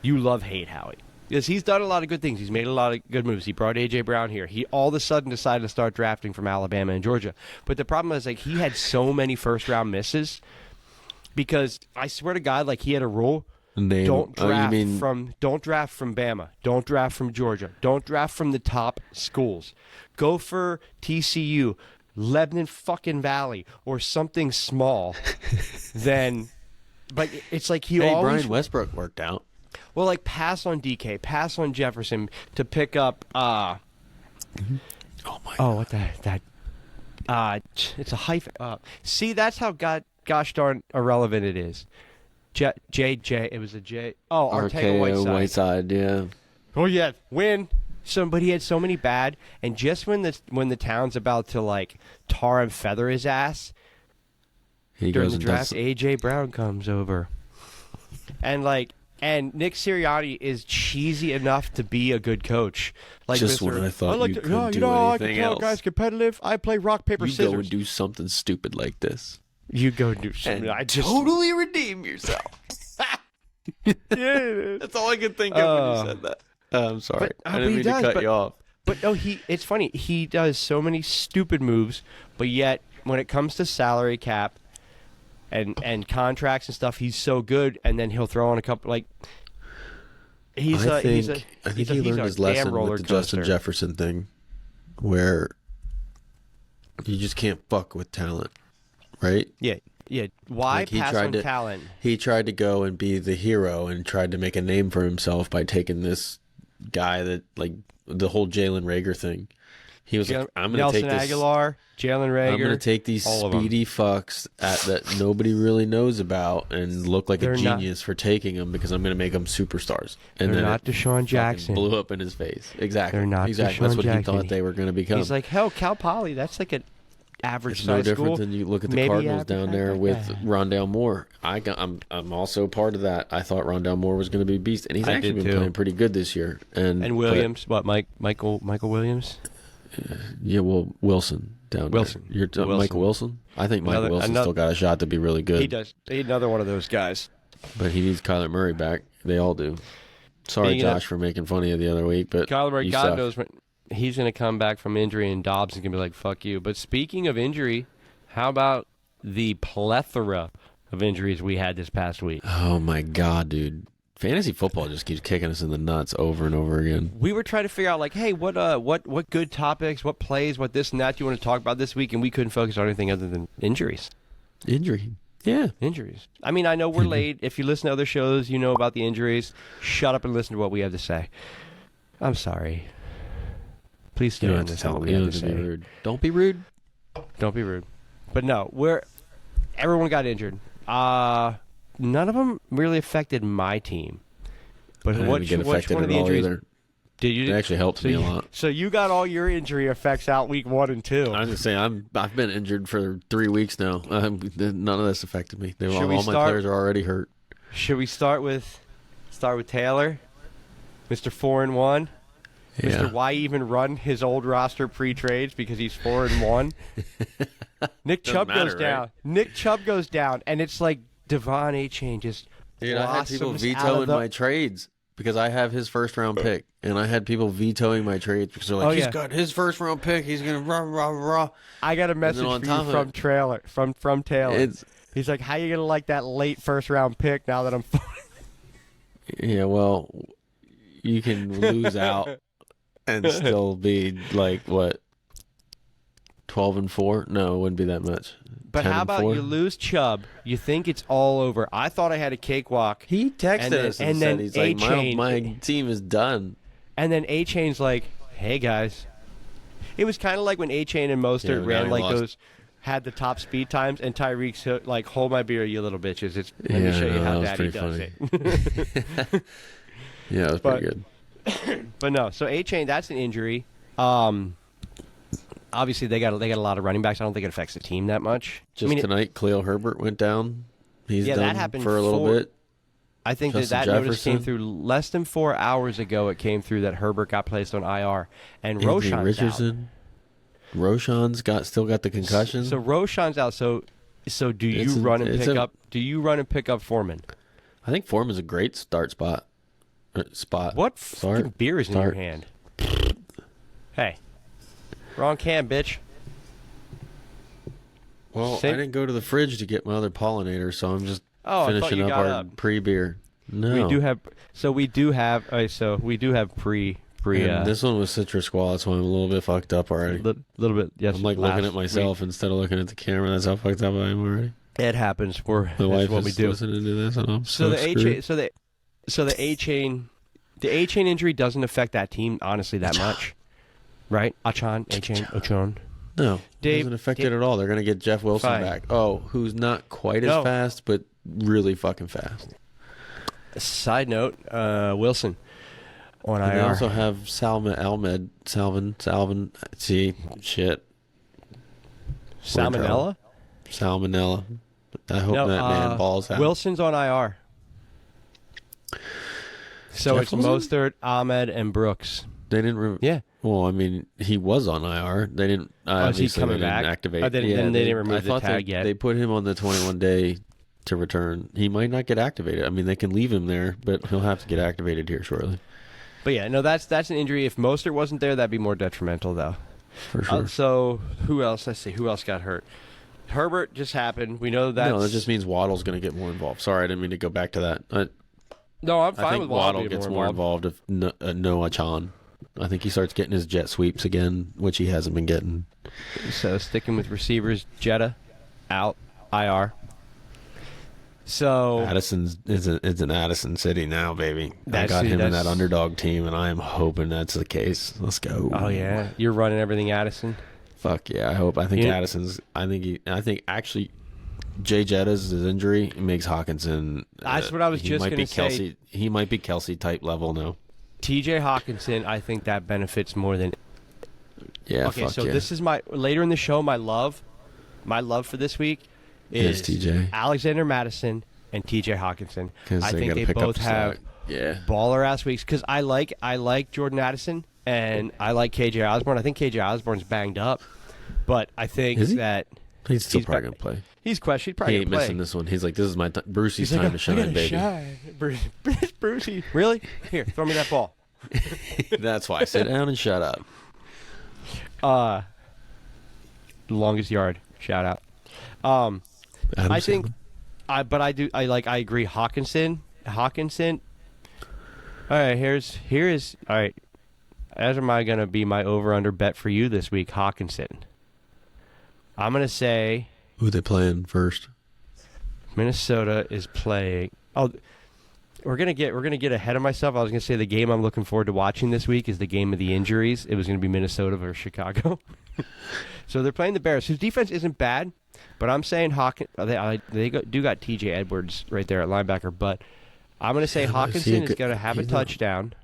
you hate Howie. Because he's done a lot of good things. He's made a lot of good moves. He brought A.J. Brown here. He all of a sudden decided to start drafting from Alabama and Georgia. But the problem is, like, he had so many first-round misses because I swear to God, like, he had a rule. Don't draft from Bama. Don't draft from Georgia. Don't draft from the top schools. Go for TCU, Lebanon fucking Valley, or something small. But it's like Brian Westbrook worked out. Well, like pass on DK, pass on Jefferson to pick up. Oh my! Oh, what that? It's a hyphen. See, that's how gosh darn irrelevant it is. JJ. It was a J. Oh, Artega Whiteside. Yeah. Oh yeah, win. But he had so many bad, and just when the town's about to like tar and feather his ass, during the draft, AJ Brown comes over, and Nick Sirianni is cheesy enough to be a good coach. Like just when I thought you couldn't do anything else. Guys competitive. I play rock paper scissors. You go and do something stupid like this. You go do something. And totally redeem yourself. Yeah, that's all I could think of when you said that. I'm sorry. I didn't mean to cut you off. But no, it's funny. He does so many stupid moves, but yet when it comes to salary cap and contracts and stuff, he's so good. And then he'll throw on a couple He's I think he's he learned a his damn lesson roller with the Justin coaster. Jefferson thing, where you just can't fuck with talent, right? Yeah. Why Like, he pass tried on to- talent? He tried to go and be the hero and tried to make a name for himself by taking this guy that, like, the whole Jalen Reagor thing. He was like, I'm going to Nelson take this. Aguilar, Jalen Reagor. I'm going to take these all of 'em. speedy fucks that nobody really knows about and look like They're a not- genius for taking them because I'm going to make them superstars. And They're then not it Deshaun fucking Jackson. blew up in his face. Exactly. They're not exactly. Deshaun That's what he Jackson. thought they were going to become. He's like, hell, Cal Poly, that's like an average It's no size different school. than you look at the Maybe Cardinals average down there like with that. Rondale Moore. I'm also part of that. I thought Rondale Moore was going to be a beast, and he's I actually did been too. playing pretty good this year. And Williams, Michael Williams? Yeah, well, Wilson down Wilson. there. You're Wilson. Michael Wilson? I think Michael Another- Wilson another- still got a shot to be really good. He does. He's another one of those guys. But he needs Kyler Murray back. They all do. Sorry, Speaking of- Josh, for making fun of you the other week, but Kyler Murray, you God suck. knows when he's going to come back from injury, and Dobbs is going to be like, fuck you. But speaking of injury, how about the plethora of injuries we had this past week? Oh, my God, dude. Fantasy football just keeps kicking us in the nuts over and over again. We were trying to figure out, like, hey, what good topics, what plays, what this and that you want to talk about this week, and we couldn't focus on anything other than injuries. Injury. Yeah. Injuries. I mean, I know we're late. If you listen to other shows, you know about the injuries. Shut up and listen to what we have to say. I'm sorry. Please stay You don't on have to this. tell What me. we You have don't to have to be say. rude. Don't be rude. Don't be rude. But no, everyone got injured. None of them really affected my team. But I what didn't get which affected one of at the all injuries either. did you? It actually helped me a lot. So you got all your injury effects out week 1 and 2. I'm just saying, I've been injured for 3 weeks now. None of this affected me. All we my start- players are already hurt. Should we start with Taylor, Mr. 4-1, Yeah. Mr. Why even run his old roster pre-trades because he's 4-1? Nick Chubb matter, goes down. right? Nick Chubb goes down, and it's like Devon Achane just Dude, I had people blossoms out vetoing of the- my trades because I have his first round pick, and I had people vetoing my trades because they're like, Oh, he's yeah. got his first round pick, he's gonna rah rah rah. I got a message on for top you of from Taylor. It's He's like, how you gonna like that late first round pick now that I'm? yeah, well, you can lose out and still be like what 12-4? No, it wouldn't be that much. But how about 10-4? you lose Chubb? You think it's all over. I thought I had a cakewalk, He texted And then- us and and said then he's like, A-Chain- my team is done. and then Achane's like, hey guys. It was kind of like when Achane and Mostert Yeah, now ran he like lost. those, had the top speed times, and Tyreek's like, hold my beer, you little bitches. Let me Yeah, show you no, how that was Daddy does pretty it. Yeah, it was But- pretty good. But no, so Achane, that's an injury. Obviously, they got a lot of running backs. I don't think it affects the team that much. Just tonight, Cleo Herbert went down. He's Yeah, done that happened for a little bit. I think Justin that notice came Jefferson. through less than 4 hours ago. It came through that Herbert got placed on IR, and Anthony Roshan's out. Richardson. Roshan's still got the concussion. So Roshan's out. So do you It's a- run and it's pick a- up? Do you run and pick up Foreman? I think Foreman's a great start spot. What Start. fucking beer is in your Start. hand? Hey, wrong can, bitch. Well, Same- I didn't go to the fridge to get my other pollinator, so I'm just Oh, I thought finishing you up got our up. pre-beer. No, We do have. So we do have. We do have pre. And this one was citrus squall, so I'm a little bit fucked up already. Little bit. Yes. I'm like looking at myself instead of looking at the camera. That's how fucked up I am already. It happens. My That's wife what we is do. listening to this, and I'm So so the A screwed. chain, so the A chain, injury doesn't affect that team honestly that much, right? A chain. No, it Dave- doesn't affect Dave- it at all. They're going to get Jeff Wilson Fine. back. Oh, who's not quite as No. fast, but really fucking fast. Side note, Wilson on And they IR. also have Salvin. See, shit. Salmonella. Salmonella. I hope No, that man balls out. Wilson's on IR. So Jeff it's Wilson? Mostert, Ahmed, and Brooks. They didn't. Yeah. Well, I mean, he was on IR. They didn't. is he Obviously, coming they didn't back? activate. Oh, then they didn't remove I the thought tag they, yet. They put him on the 21-day to return. He might not get activated. I mean, they can leave him there, but he'll have to get activated here shortly. But yeah, no, that's an injury. If Mostert wasn't there, that'd be more detrimental, though. For sure. So who else? Let's see. Who else got hurt? Herbert just happened. We know that. No, that just means Waddle's going to get more involved. Sorry, I didn't mean to go back to that. No, I'm I fine think with Waddle being gets more involved if Noah Chan. I think he starts getting his jet sweeps again, which he hasn't been getting. So sticking with receivers, Jetta out, IR. So Addison's it's an Addison city now, baby. I That's got who- him in that's- that underdog team, and I am hoping that's the case. Let's go. oh yeah, you're running everything, Addison. Fuck yeah! I hope. I think You- Addison's. I think actually, Jay Jetta's his injury makes Hawkinson. That's what I was he just might gonna be say. Kelsey. He might be Kelsey type level now. TJ Hawkinson, I think that benefits more than. Yeah. Okay, fuck so yeah. this is my later in the show. My love for this week is TJ. Alexander Madison and TJ Hawkinson. 'Cause I they think gotta they pick up both the have slack. Yeah. baller ass weeks because I like Jordan Addison and I like KJ Osborne. I think KJ Osborne's banged up, but I think Is he? that He's still he's probably back- gonna play. he's questioned. He'd He probably ain't gonna play. missing this one. He's like, this is my Brucey's He's like, time I to shine, gotta baby. shine. Brucey, really? Here, throw me that ball. That's why. Sit down and shut up. Longest yard. Shout out. Adam I think, Sandler. I agree. Hawkinson. All right, all right. As am I gonna be my over under bet for you this week, Hawkinson. I'm gonna say Who they playing first? Minnesota is playing. Oh, we're gonna get ahead of myself. I was gonna say the game I'm looking forward to watching this week is the game of the injuries. It was gonna be Minnesota versus Chicago. So they're playing the Bears, whose defense isn't bad, but I'm saying do got T.J. Edwards right there at linebacker, but I'm gonna say Yeah, but is he Hawkinson a is good- gonna have a he's not- touchdown.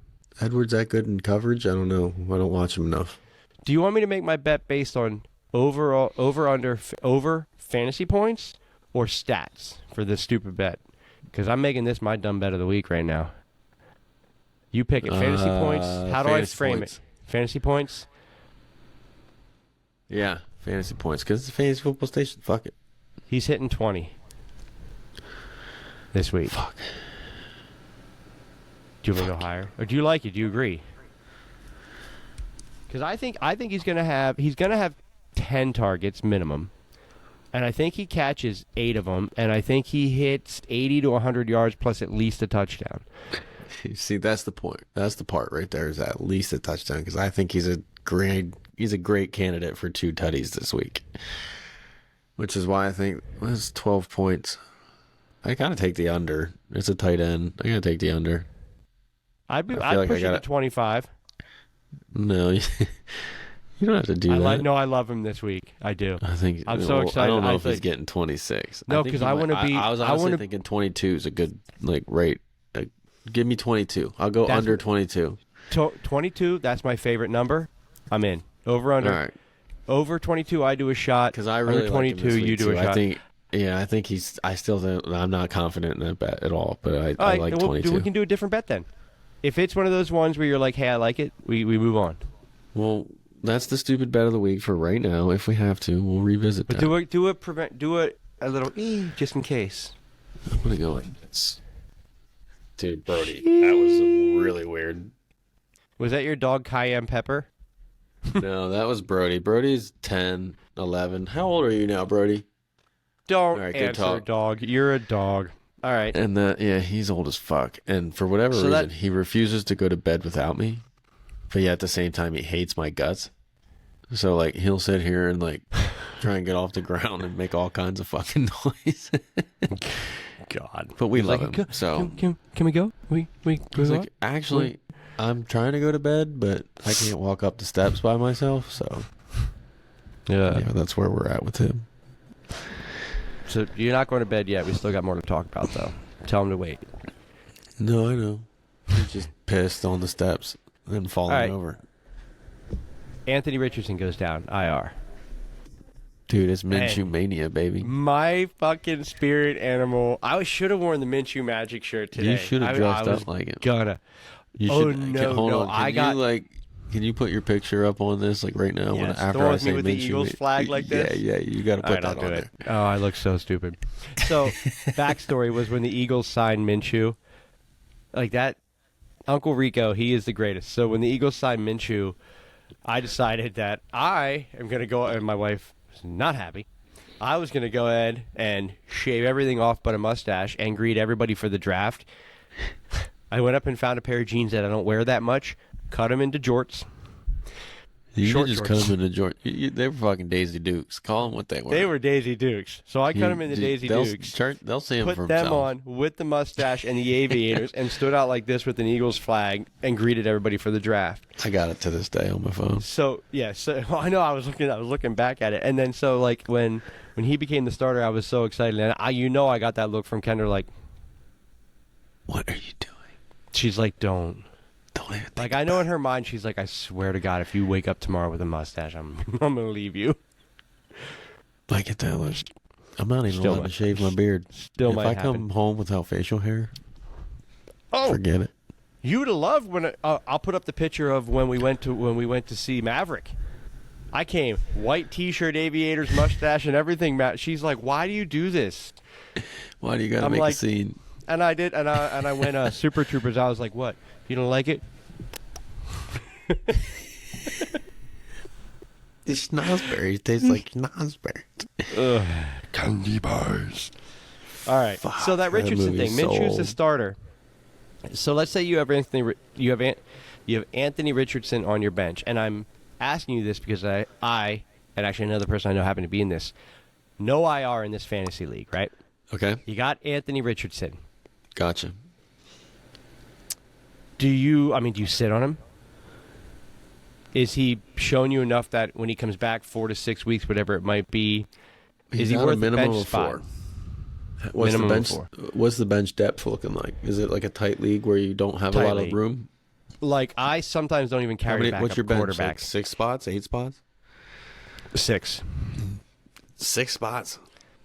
Edwards that good in coverage? I don't know. I don't watch him enough. Do you want me to make my bet based on over fantasy points or stats for this stupid bet? Because I'm making this my dumb bet of the week right now. You pick it. Fantasy points. How do I fantasy frame points. it? Fantasy points. Yeah, fantasy points because it's a fantasy football station. Fuck it. He's hitting 20 this week. Fuck. Do you want me to go higher, or do you like it? Do you agree? Because I think he's gonna have 10 targets minimum, and I think he catches 8 of them, and I think he hits 80 to 100 yards plus at least a touchdown. See, that's the point. That's the part right there. Is at least a touchdown because I think he's a great candidate for 2 tutties this week. Which is why I think that's 12 points. I gotta take the under. It's a tight end. I gotta take the under. I'd feel like push I it to gotta- 25. No, you don't have to do that. I love him this week. I do. I think I'm so excited. I don't know I if he's think- getting 26. No, think 'cause he I might- wanna be- I was I honestly wanna- thinking 22 is a good rate. Give me 22. I'll go That's under what- 22. 22. That's my favorite number. I'm in. Over under. All right, Over 22. I do a shot. because I really under like him 22. this week, You do too. a shot. I think he's. I still think I'm not confident in that bet at all. But I All right, like well, 22. we can do a different bet then. If it's one of those ones where you're like, hey, I like it, we move on. Well, that's the stupid bet of the week for right now. If we have to, we'll revisit But that. do a little just in case. I'm gonna go like this. Dude, Brody, that was really weird. Was that your dog Cayenne Pepper? No, that was Brody. Brody's 10, 11. How old are you now, Brody? Don't All right, good answer, talk. dog. You're a dog. All right. And he's old as fuck. And for whatever So reason, that- he refuses to go to bed without me. But yet at the same time, he hates my guts. So like he'll sit here and like try and get off the ground and make all kinds of fucking noise. God. But we He's love like, him. So Can we go? We he's go like, actually, I'm trying to go to bed, but I can't walk up the steps by myself. So yeah. yeah, that's where we're at with him. So you're not going to bed yet. We still got more to talk about, though. Tell him to wait. No, I know. He's just pissed on the steps and falling All right. over. Anthony Richardson goes down. IR. Dude, it's Minshew And- mania, baby. My fucking spirit animal. I should have worn the Minshew Magic shirt today. You should have I dressed was up like it. Gonna. You Oh, should, no, hold no, on. I Can got- you can you put your picture up on this like right now? Yes, the after one I with me say with the Minshew, Eagles flag like this? Yeah, you got to All put right, I'll that do on it. there. Oh, I look so stupid. So, backstory was when the Eagles signed Minshew, like that, Uncle Rico, he is the greatest. So when the Eagles signed Minshew, I decided that I am going to go, and my wife was not happy. I was going to go ahead and shave everything off but a mustache and greet everybody for the draft. I went up and found a pair of jeans that I don't wear that much, cut them into jorts. You Short could just shorts. cut them into Jordan. They were fucking Daisy Dukes. Call them what they were. They were Daisy Dukes. So I cut them into Daisy Dukes. They'll see them for Put them themselves. on with the mustache and the aviators and stood out like this with an Eagles flag and greeted everybody for the draft. I got it to this day on my phone. So yeah, so I know I was looking back at it, and then so like when he became the starter, I was so excited, and I got that look from Kendra, like, What are you doing? she's like, don't Don't even think like I know in her mind she's like, I swear to God, if you wake up tomorrow with a mustache, I'm gonna leave you. I get that much. I'm not even Still allowed to might- shave my beard. Still If might I happen. come home without facial hair, Oh, forget it. you would have loved when I'll put up the picture of when we went to see Maverick. I came white T-shirt, aviators, mustache, and everything. She's like, "Why do you do this?" Why do you gotta I'm make like- a scene? And I did, and I went Super Troopers. I was like, "What? You don't like it?" It's schnozberries. Tastes like schnozberries. Candy bars. All right. Fuck, So that that Richardson thing, movie's so Minshew's the old. starter. So let's say you have Anthony Richardson on your bench, and I'm asking you this because I and actually another person I know happened to be in this. No IR in this fantasy league, right? Okay, You got Anthony Richardson. gotcha. Do you sit on him? Is he shown you enough that when he comes back 4 to 6 weeks, whatever it might be, is he got a worth the minimum bench of spot? 4? What's Minimum the of bench? 4. What's the bench depth looking like? Is it like a tight league where you don't have a Tight lot league. of room? Like, I sometimes don't even carry back What's up your bench? quarterback. Like 6 spots? 8 spots? 6. 6 spots.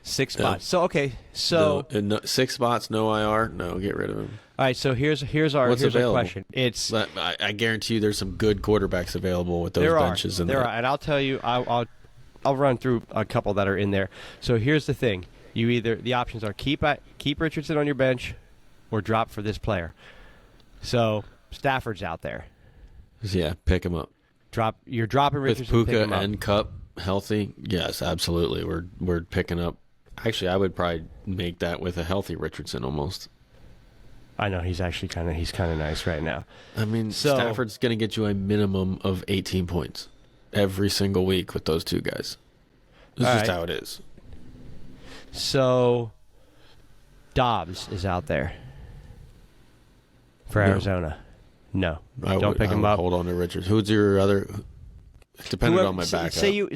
6 No. spots. So okay. So No, 6 spots, no IR. No, get rid of him. all right. So here's our What's here's our available? question. It's I guarantee you, there's some good quarterbacks available with those there benches are in there there. are, and I'll tell you, I'll run through a couple that are in there. So here's the thing: the options are keep Richardson on your bench, or drop for this player. So Stafford's out there. Yeah, pick him up. You're dropping With Richardson. pick Puka him up. and Cup healthy, yes, absolutely. We're picking up. Actually, I would probably make that with a healthy Richardson almost. I know he's actually kind of nice right now. I mean, So- Stafford's going to get you a minimum of 18 points every single week with those two guys. It's All just right. how it is. So Dobbs is out there for No. Arizona. No, I don't would, pick I him would up. Hold on to Richards. Who's your other? Depending Whoever- on my backup. Say you.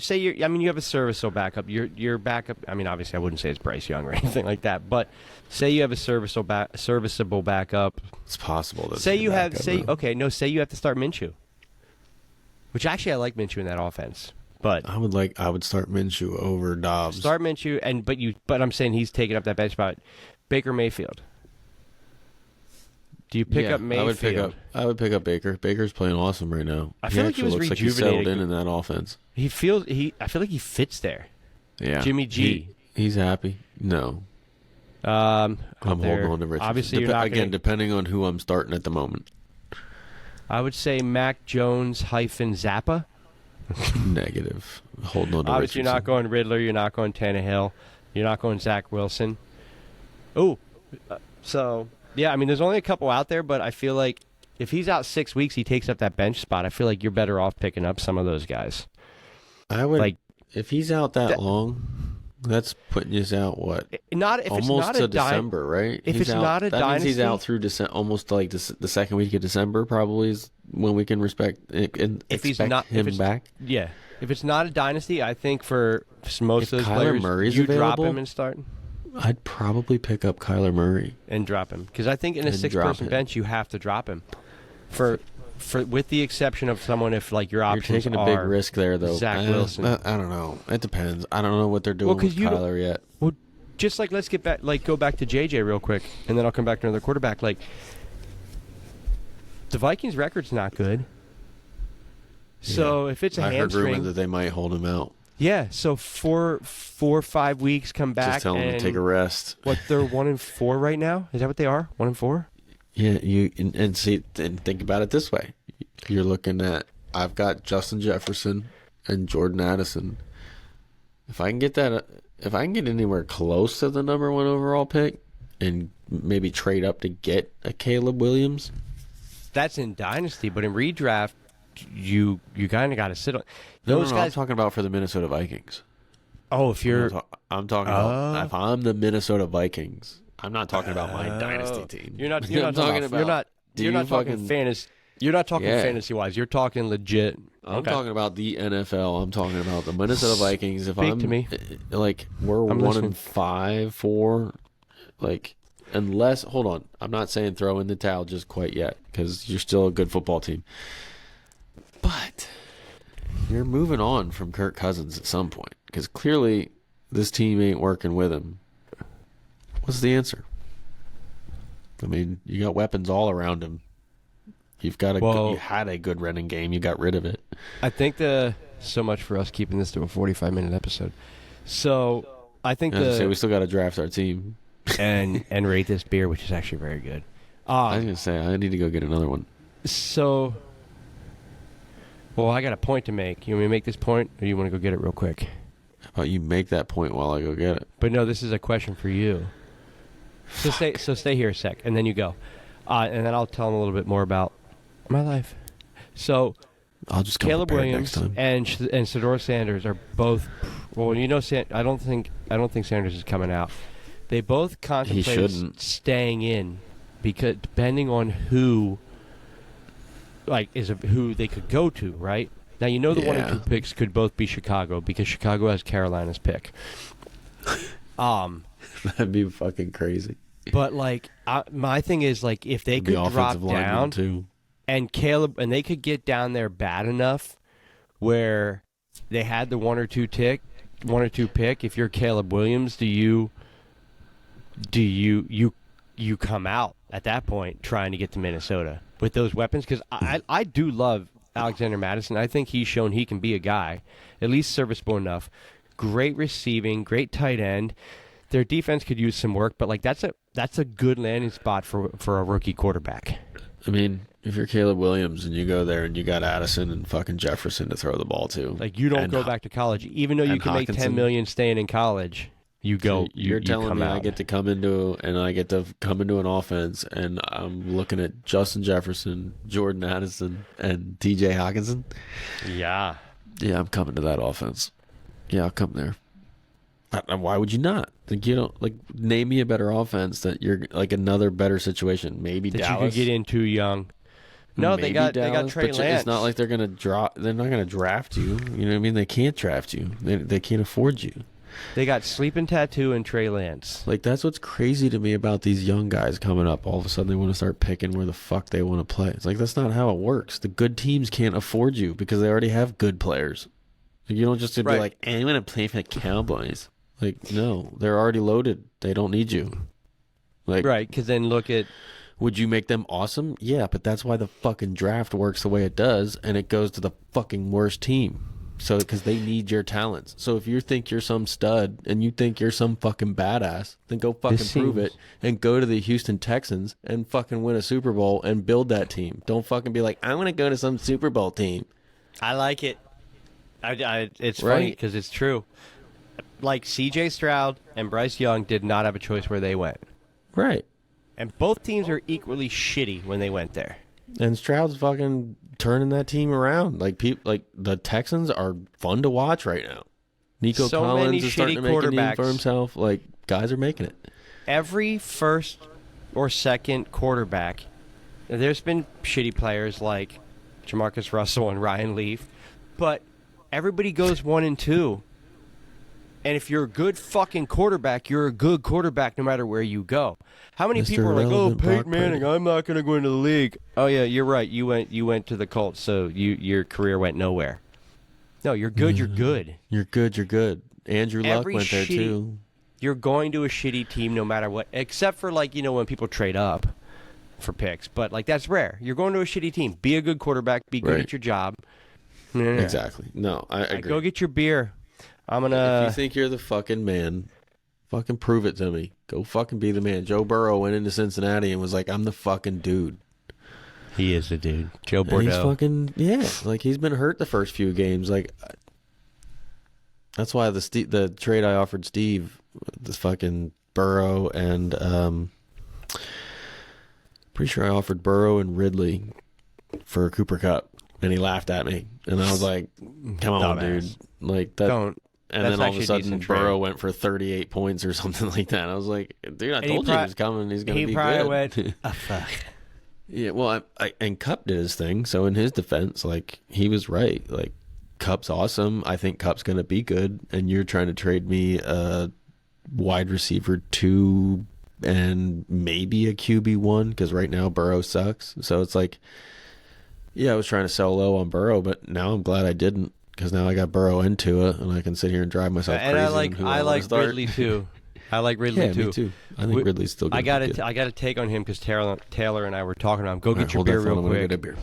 I mean, you have a serviceable backup. Your backup. I mean, obviously, I wouldn't say it's Bryce Young or anything like that. But say you have a serviceable backup. It's possible. That Say your you have. backup, Say though. okay. No. Say you have to start Minshew. Which actually, I like Minshew in that offense. But I would start Minshew over Dobbs. start Minshew, but I'm saying he's taking up that bench spot. Baker Mayfield. Do you pick Yeah, up Mayfield? I would pick up Baker. Baker's playing awesome right now. I feel like he actually was looks like he's settled rejuvenated. in that offense. I feel like he fits there. Yeah, Jimmy G. He's happy. No, I'm I'm holding on to Richardson. Obviously, you're not again, gonna, depending on who I'm starting at the moment. I would say Mac Jones hyphen Zappa. Negative. Holding on to Obviously, you're not Richardson. going Riddler. You're not going Tannehill. You're not going Zach Wilson. Oh, so yeah. I mean, there's only a couple out there, but I feel like if he's out 6 weeks, he takes up that bench spot. I feel like you're better off picking up some of those guys. I would like- if he's out that That- long. That's putting us out what? Not if Almost it's not to a December, right? if He's it's out, not a that means he's dynasty- out through almost like the second week of December. Probably is when we can If he's expect not- if him it's- back. Yeah. If it's not a dynasty, I think for most If of those Kyler players, Murray's you drop available- him and start I'd probably pick up Kyler Murray. and drop him because I think in a And drop six-person him. bench you have to drop him. For with the exception of someone if like your You're options taking a big are risk there, though. Zach Wilson. I don't know. It depends. I don't know what they're doing Well, 'cause with you don't- Kyler yet. Well, just like let's go back to JJ real quick, and then I'll come back to another quarterback. Like the Vikings' record's not good. So Yeah. if it's a I heard rumor hamstring, that they might hold him out. yeah. So 4 or 5 weeks, come back Just tell him and to take a rest. what they're 1-4 right now. Is that what they are? 1-4. Yeah, and see and think about it this way. You're looking at I've got Justin Jefferson and Jordan Addison. If I can get anywhere close to the number 1 overall pick and maybe trade up to get a Caleb Williams. That's in Dynasty, but in redraft, you kind of got to sit on Those guys. I'm talking about for the Minnesota Vikings. Oh, if you're... I'm talking about if I'm the Minnesota Vikings. I'm not talking about my Dynasty team. You're not talking about... You're not talking fantasy... You're not talking fantasy-wise. You're talking legit. I'm talking about the NFL. I'm talking about the Minnesota Vikings. If Speak to me. Like, we're 1-5, 4, like, unless, hold on. I'm not saying throw in the towel just quite yet, because you're still a good football team. But you're moving on from Kirk Cousins at some point, because clearly this team ain't working with him. What's the answer? I mean, you got weapons all around him. You've got you had a good running game. You got rid of it. I think so much for us keeping this to a 45-minute episode. So I think we still got to draft our team and rate this beer, which is actually very good. I was gonna say I need to go get another one. So, I got a point to make. You want me to make this point, or you want to go get it real quick? How about you make that point while I go get it? But no, this is a question for you. So stay here a sec, and then you go, and then I'll tell them a little bit more about my life. So, I'll just Caleb Williams and Shedeur Sanders are both. Well, I don't think Sanders is coming out. They both contemplate staying in because depending on who they could go to, right? Now the 1 and 2 picks could both be Chicago because Chicago has Carolina's pick. That'd be fucking crazy. But my thing is if they could drop down too. And Caleb, and they could get down there bad enough where they had the 1 or 2 pick. If you're Caleb Williams, do you come out at that point trying to get to Minnesota with those weapons? Because I do love Alexander Madison. I think he's shown he can be a guy, at least serviceable enough. Great receiving, great tight end. Their defense could use some work, but that's a good landing spot for a rookie quarterback. I mean, if you're Caleb Williams and you go there and you got Addison and fucking Jefferson to throw the ball to, you don't go back to college, even though you can make $10 million staying in college. You go. You're telling me I get to come into an offense, and I'm looking at Justin Jefferson, Jordan Addison, and T.J. Hawkinson. Yeah, I'm coming to that offense. Yeah, I'll come there. Why would you not? Name me a better offense that you're another better situation. Maybe that Dallas. You could get in too young. No, they got Trey Lance. It's not like they're gonna They're not gonna draft you. You know what I mean? They can't draft you. They can't afford you. They got Sleeping Tattoo and Trey Lance. That's what's crazy to me about these young guys coming up. All of a sudden, they want to start picking where the fuck they want to play. It's that's not how it works. The good teams can't afford you because they already have good players. You don't just be like, I'm going to play for the Cowboys. No, they're already loaded. They don't need you. Right, because then look at... Would you make them awesome? Yeah, but that's why the fucking draft works the way it does, and it goes to the fucking worst team. So, because they need your talents. So if you think you're some stud and you think you're some fucking badass, then go fucking prove it and go to the Houston Texans and fucking win a Super Bowl and build that team. Don't fucking be like, I want to go to some Super Bowl team. I like it. It's funny because it's true. C.J. Stroud and Bryce Young did not have a choice where they went. Right. And both teams are equally shitty when they went there. And Stroud's fucking turning that team around. The Texans are fun to watch right now. Nico Collins is starting to make a name for himself. Guys are making it. Every first or second quarterback, there's been shitty players like Jamarcus Russell and Ryan Leaf, but everybody goes 1 and 2. And if you're a good fucking quarterback, you're a good quarterback no matter where you go. How many people are like, "Oh, Peyton Manning, I'm not going to go into the league." Oh yeah, you're right. You went to the Colts, so your career went nowhere. No, you're good. You're good. You're good. You're good. Andrew Luck went there too. You're going to a shitty team no matter what, except for when people trade up for picks. But that's rare. You're going to a shitty team. Be a good quarterback. Be good at your job. Exactly. No, I agree. Go get your beer. If you think you're the fucking man, fucking prove it to me. Go fucking be the man. Joe Burrow went into Cincinnati and was like, I'm the fucking dude. He is the dude. Joe Bordeaux. He's fucking, he's been hurt the first few games. That's why the trade I offered Steve, this fucking Burrow and Pretty sure I offered Burrow and Ridley for a Cooper Cup, and he laughed at me. And I was like, come on, dude. Like that. Don't. And That's then all of a actually a sudden, decent Burrow trade. went for 38 points or something like that. I was like, dude, I told you he was coming. He's going to be good. He probably went, oh, fuck. Yeah, well, and Cup did his thing. So in his defense, like, he was right. Like, Cup's awesome. I think Cup's going to be good. And you're trying to trade me a wide receiver 2 and maybe a QB1 because right now Burrow sucks. So it's like, yeah, I was trying to sell low on Burrow, but now I'm glad I didn't because now I got Burrow into it and I can sit here and drive myself crazy. And I like Ridley too. I like Ridley too. Me too. I think Ridley's still good. I got a take on him because Taylor and I were talking about him. Go get your hold beer that real phone. I'm gonna quick. get a beer.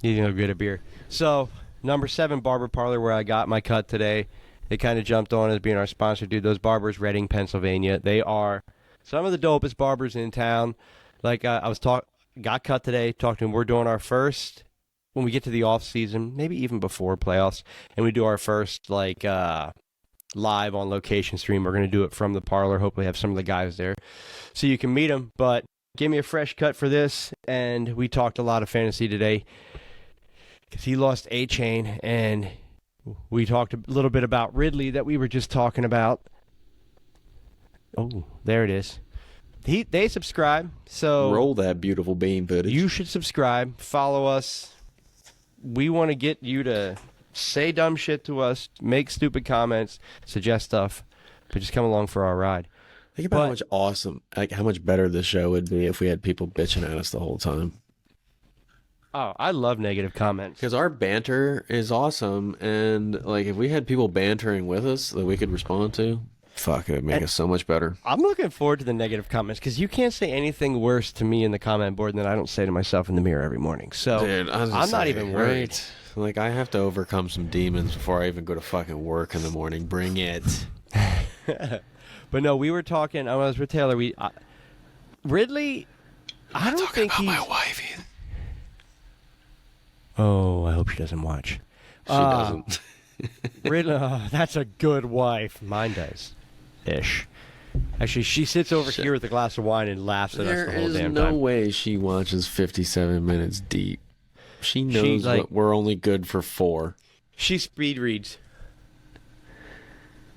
You can go get a beer. So, number 7 barber parlor where I got my cut today. They kind of jumped on as being our sponsor, dude. Those barbers, Reading, Pennsylvania. They are some of the dopest barbers in town. Like got cut today. Talked to him. We're doing our first when we get to the off season, maybe even before playoffs, and we do our first live on location stream. We're gonna do it from the parlor. Hopefully, have some of the guys there, so you can meet them. But give me a fresh cut for this. And we talked a lot of fantasy today because he lost A-Chain and. We talked a little bit about Ridley that we were just talking about. Oh, there it is. They subscribe, so roll that beautiful bean footage. You should subscribe, follow us. We want to get you to say dumb shit to us, make stupid comments, suggest stuff, but just come along for our ride. Think about how much better this show would be if we had people bitching at us the whole time. Oh, I love negative comments. Because our banter is awesome, and like if we had people bantering with us that we could respond to, fuck, it would make us so much better. I'm looking forward to the negative comments because you can't say anything worse to me in the comment board than I don't say to myself in the mirror every morning. So dude, I'm not even worried. Right? Like I have to overcome some demons before I even go to fucking work in the morning. Bring it. But no, we were talking. When I was with Taylor. Ridley. I don't think he's my wife either. Oh, I hope she doesn't watch. She doesn't. Ridley, that's a good wife. Mine does. Ish. Actually, she sits over here with a glass of wine and laughs at us the whole damn time. There is no way she watches 57 minutes deep. She knows that we're only good for 4. She speed reads.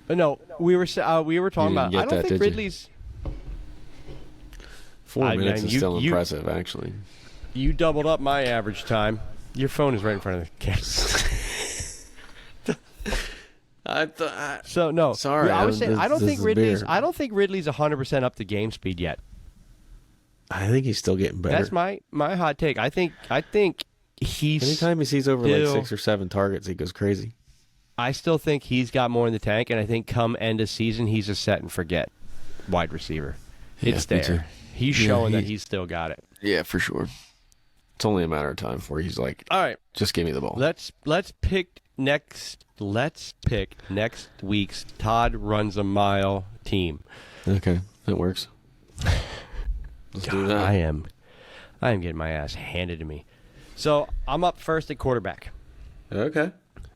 But no, we were talking about. I don't think Ridley's. 4 minutes is still impressive, actually. You doubled up my average time. Your phone is right in front of the camera. So no, sorry. I was saying I don't think Ridley's 100% up to game speed yet. I think he's still getting better. That's my hot take. I think he's. Anytime he sees over like 6 or 7 targets, he goes crazy. I still think he's got more in the tank, and I think come end of season, he's a set and forget wide receiver. It's there. He's showing that he's still got it. Yeah, for sure. It's only a matter of time before he's like, all right, just give me the ball. Let's pick next week's Todd Runs a Mile team. Okay, that works. Let's do that. I am getting my ass handed to me. So I'm up first at quarterback. Okay.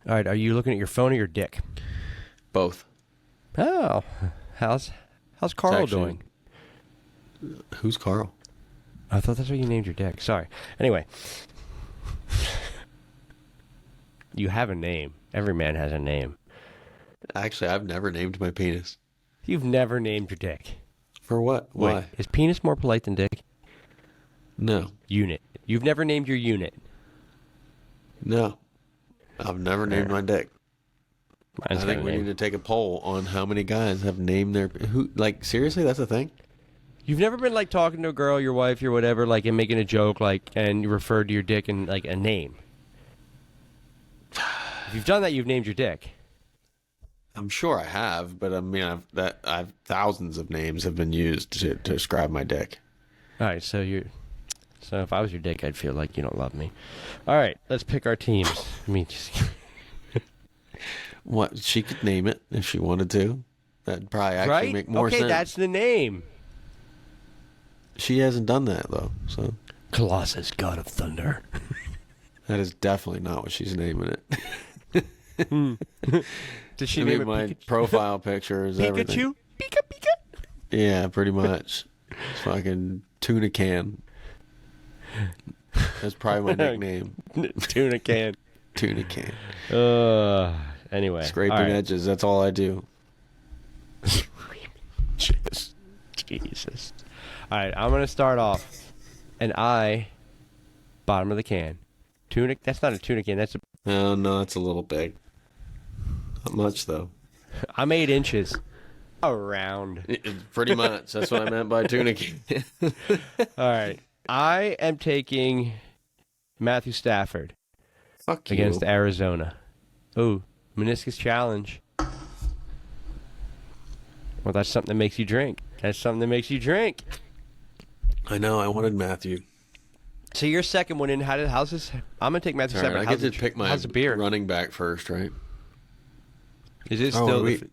All right, are you looking at your phone or your dick? Both. Oh, how's Carl doing? Who's Carl? I thought that's what you named your dick. Sorry. Anyway. You have a name. Every man has a name. Actually, I've never named my penis. You've never named your dick. For what? Why? Wait, is penis more polite than dick? No. Unit. You've never named your unit. No. I've never named my dick. I think we need to take a poll on how many guys have named their... seriously, that's a thing? You've never been, talking to a girl, your wife, your whatever, and making a joke, and you referred to your dick in, a name. If you've done that, you've named your dick. I'm sure I have, but I mean, I've thousands of names have been used to describe my dick. All right, so if I was your dick, I'd feel like you don't love me. All right, let's pick our teams. What? She could name it if she wanted to. That'd probably actually make more sense. Okay, that's the name. She hasn't done that, though, so... Colossus, God of Thunder. That is definitely not what she's naming it. Does she name it my Pikachu? profile picture is everything. Pikachu? Pika Pika? Yeah, pretty much. Fucking tuna can. That's probably my nickname. Tuna can. Tuna can. Anyway. Scraping edges. That's all I do. Jesus. All right, I'm going to start off. Bottom of the can. Tuna. That's not a tuna can. That's a. Oh, no, that's a little big. Not much, though. I'm 8 inches. Around. Pretty much. That's what I meant by tuna can. All right. I am taking Matthew Stafford Fuck you. against Arizona. Oh, meniscus challenge. Well, that's something that makes you drink. That's something that makes you drink. I know. I wanted Matthew. So your second one in. How's this? I'm gonna take Matthew Stafford. Right, I get to pick my how's the beer? running back first, right? Is it still? Wait.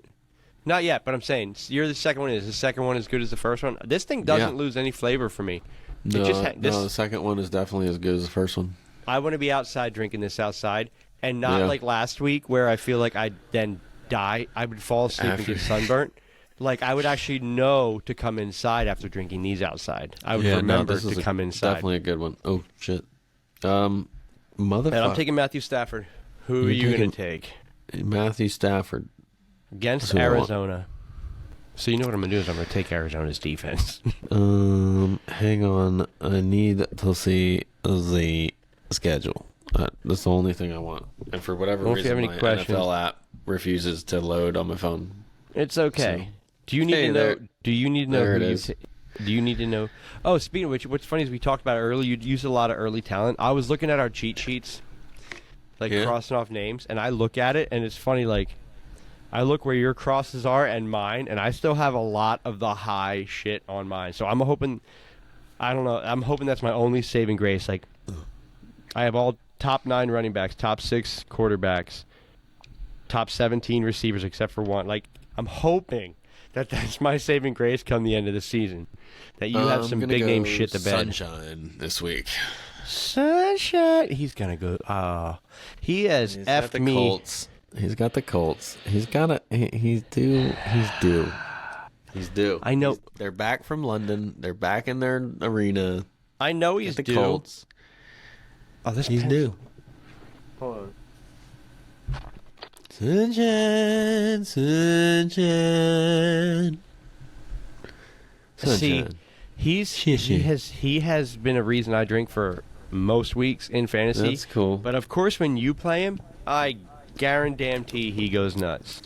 Not yet, but I'm saying you're the second one. Is the second one as good as the first one? This thing doesn't lose any flavor for me. No, no, the second one is definitely as good as the first one. I want to be outside drinking this outside, and not like last week where I feel like I'd then die. I would fall asleep and get sunburnt. Like, I would actually know to come inside after drinking these outside. I would remember to come inside. Definitely a good one. Oh, shit. Motherfucker. And I'm taking Matthew Stafford. Who are you going to take? Matthew Stafford. Against Arizona. So you know what I'm going to do is I'm going to take Arizona's defense. Hang on. I need to see the schedule. That's the only thing I want. And for whatever reason, my NFL app refuses to load on my phone. It's okay. So, do you need to know? Do you need to know who you do you need to know? Oh, speaking of which, what's funny is we talked about it earlier. You use a lot of early talent. I was looking at our cheat sheets, crossing off names, and I look at it, and it's funny. Like, I look where your crosses are and mine, and I still have a lot of the high shit on mine. So I'm hoping. I don't know. I'm hoping that's my only saving grace. Like, I have all top 9 running backs, top 6 quarterbacks, top 17 receivers except for one. Like, I'm hoping that's my saving grace come the end of the season. That you have some big name shit to bed. Sunshine this week. Sunshine. He's gonna go. He has effed me. Colts. He's got the Colts. He's got He's due. He's due. I know. They're back from London. They're back in their arena. I know he's the due. Colts. Oh, he's due. Hold on. Sunshine, sunshine. See, he has been a reason I drink for most weeks in fantasy. That's cool. But of course, when you play him, I guarantee he goes nuts.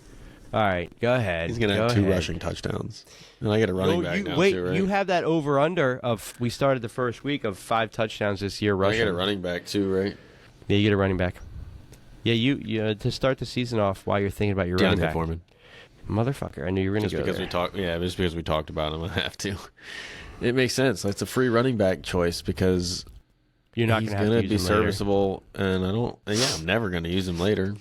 All right, go ahead. He's gonna have 2 rushing touchdowns, and I get a running back now too, right? You have that over under of we started the first week of 5 touchdowns this year rushing. I get a running back too, right? Yeah, you get a running back. Yeah, you to start the season off while you're thinking about your running back. Foreman. Motherfucker, I knew you were going to go because there. Just because we talked about him, I have to. It makes sense. It's a free running back choice because you're not going to be serviceable, and I'm never going to use him later.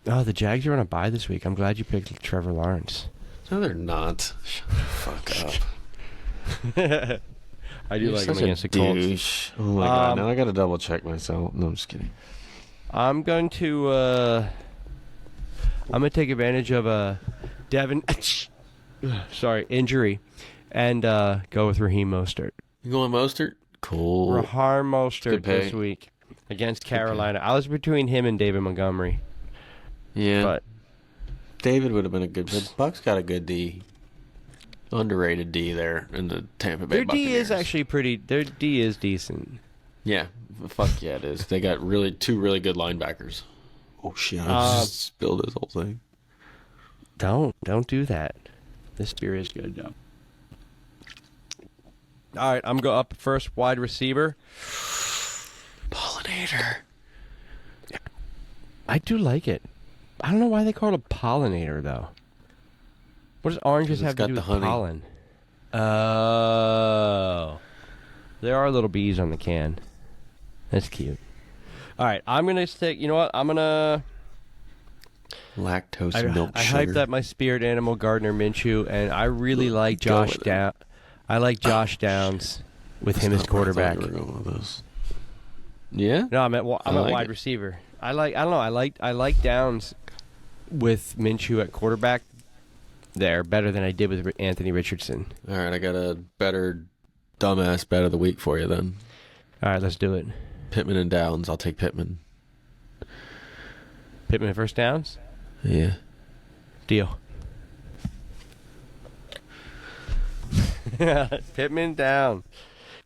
Oh, the Jags are on a bye this week. I'm glad you picked Trevor Lawrence. No, they're not. Shut the fuck up. I do like him against the Colts. Douche. Oh my god! Now I got to double check myself. No, I'm just kidding. I'm going to take advantage of Devin injury and go with Raheem Mostert. You going Mostert? Cool. Raheem Mostert this week against Carolina. I was between him and David Montgomery. Yeah. But David would have been a good fit. Bucks got a good D. Underrated D there in the Tampa Bay Buccaneers. Their D is actually their D is decent. Yeah. Fuck yeah, it is. They got 2 really good linebackers. Oh shit! I just spilled this whole thing. Don't do that. This beer is good though. All right, I'm going up first. Wide receiver, Pollinator. I do like it. I don't know why they call it a pollinator though. What does oranges have to do with pollen? Oh, there are little bees on the can. That's cute. All right, I'm going to stick... You know what? I'm going to... Lactose milk I sugar. hyped up my spirit animal, Gardner Minshew, and I really like Josh Downs. I like Josh Downs with him as quarterback. Yeah? No, I'm at wide receiver. I like Downs with Minshew at quarterback. there better than I did with Anthony Richardson. All right, I got a better dumbass bet of the week for you then. All right, let's do it. Pittman and Downs. I'll take Pittman. Pittman first downs? Yeah. Deal. Pittman down.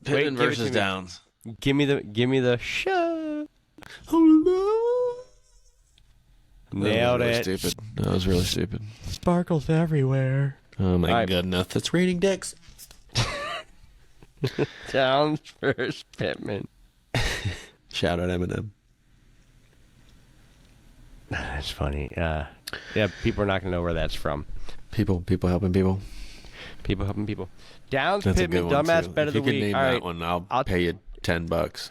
Pittman Wait, versus Downs. Give me the show. Nailed it. Stupid. That was really stupid. Sparkles everywhere. Oh my right. goodness. It's raining dicks. Downs versus Pittman. Shout out Eminem. That's funny. Yeah, people are not going to know where that's from. People helping people. People helping people. Downs, That's Pittman, a good one, dumbass too. bet of the If you week. can name All that right. one, I'll pay you $10.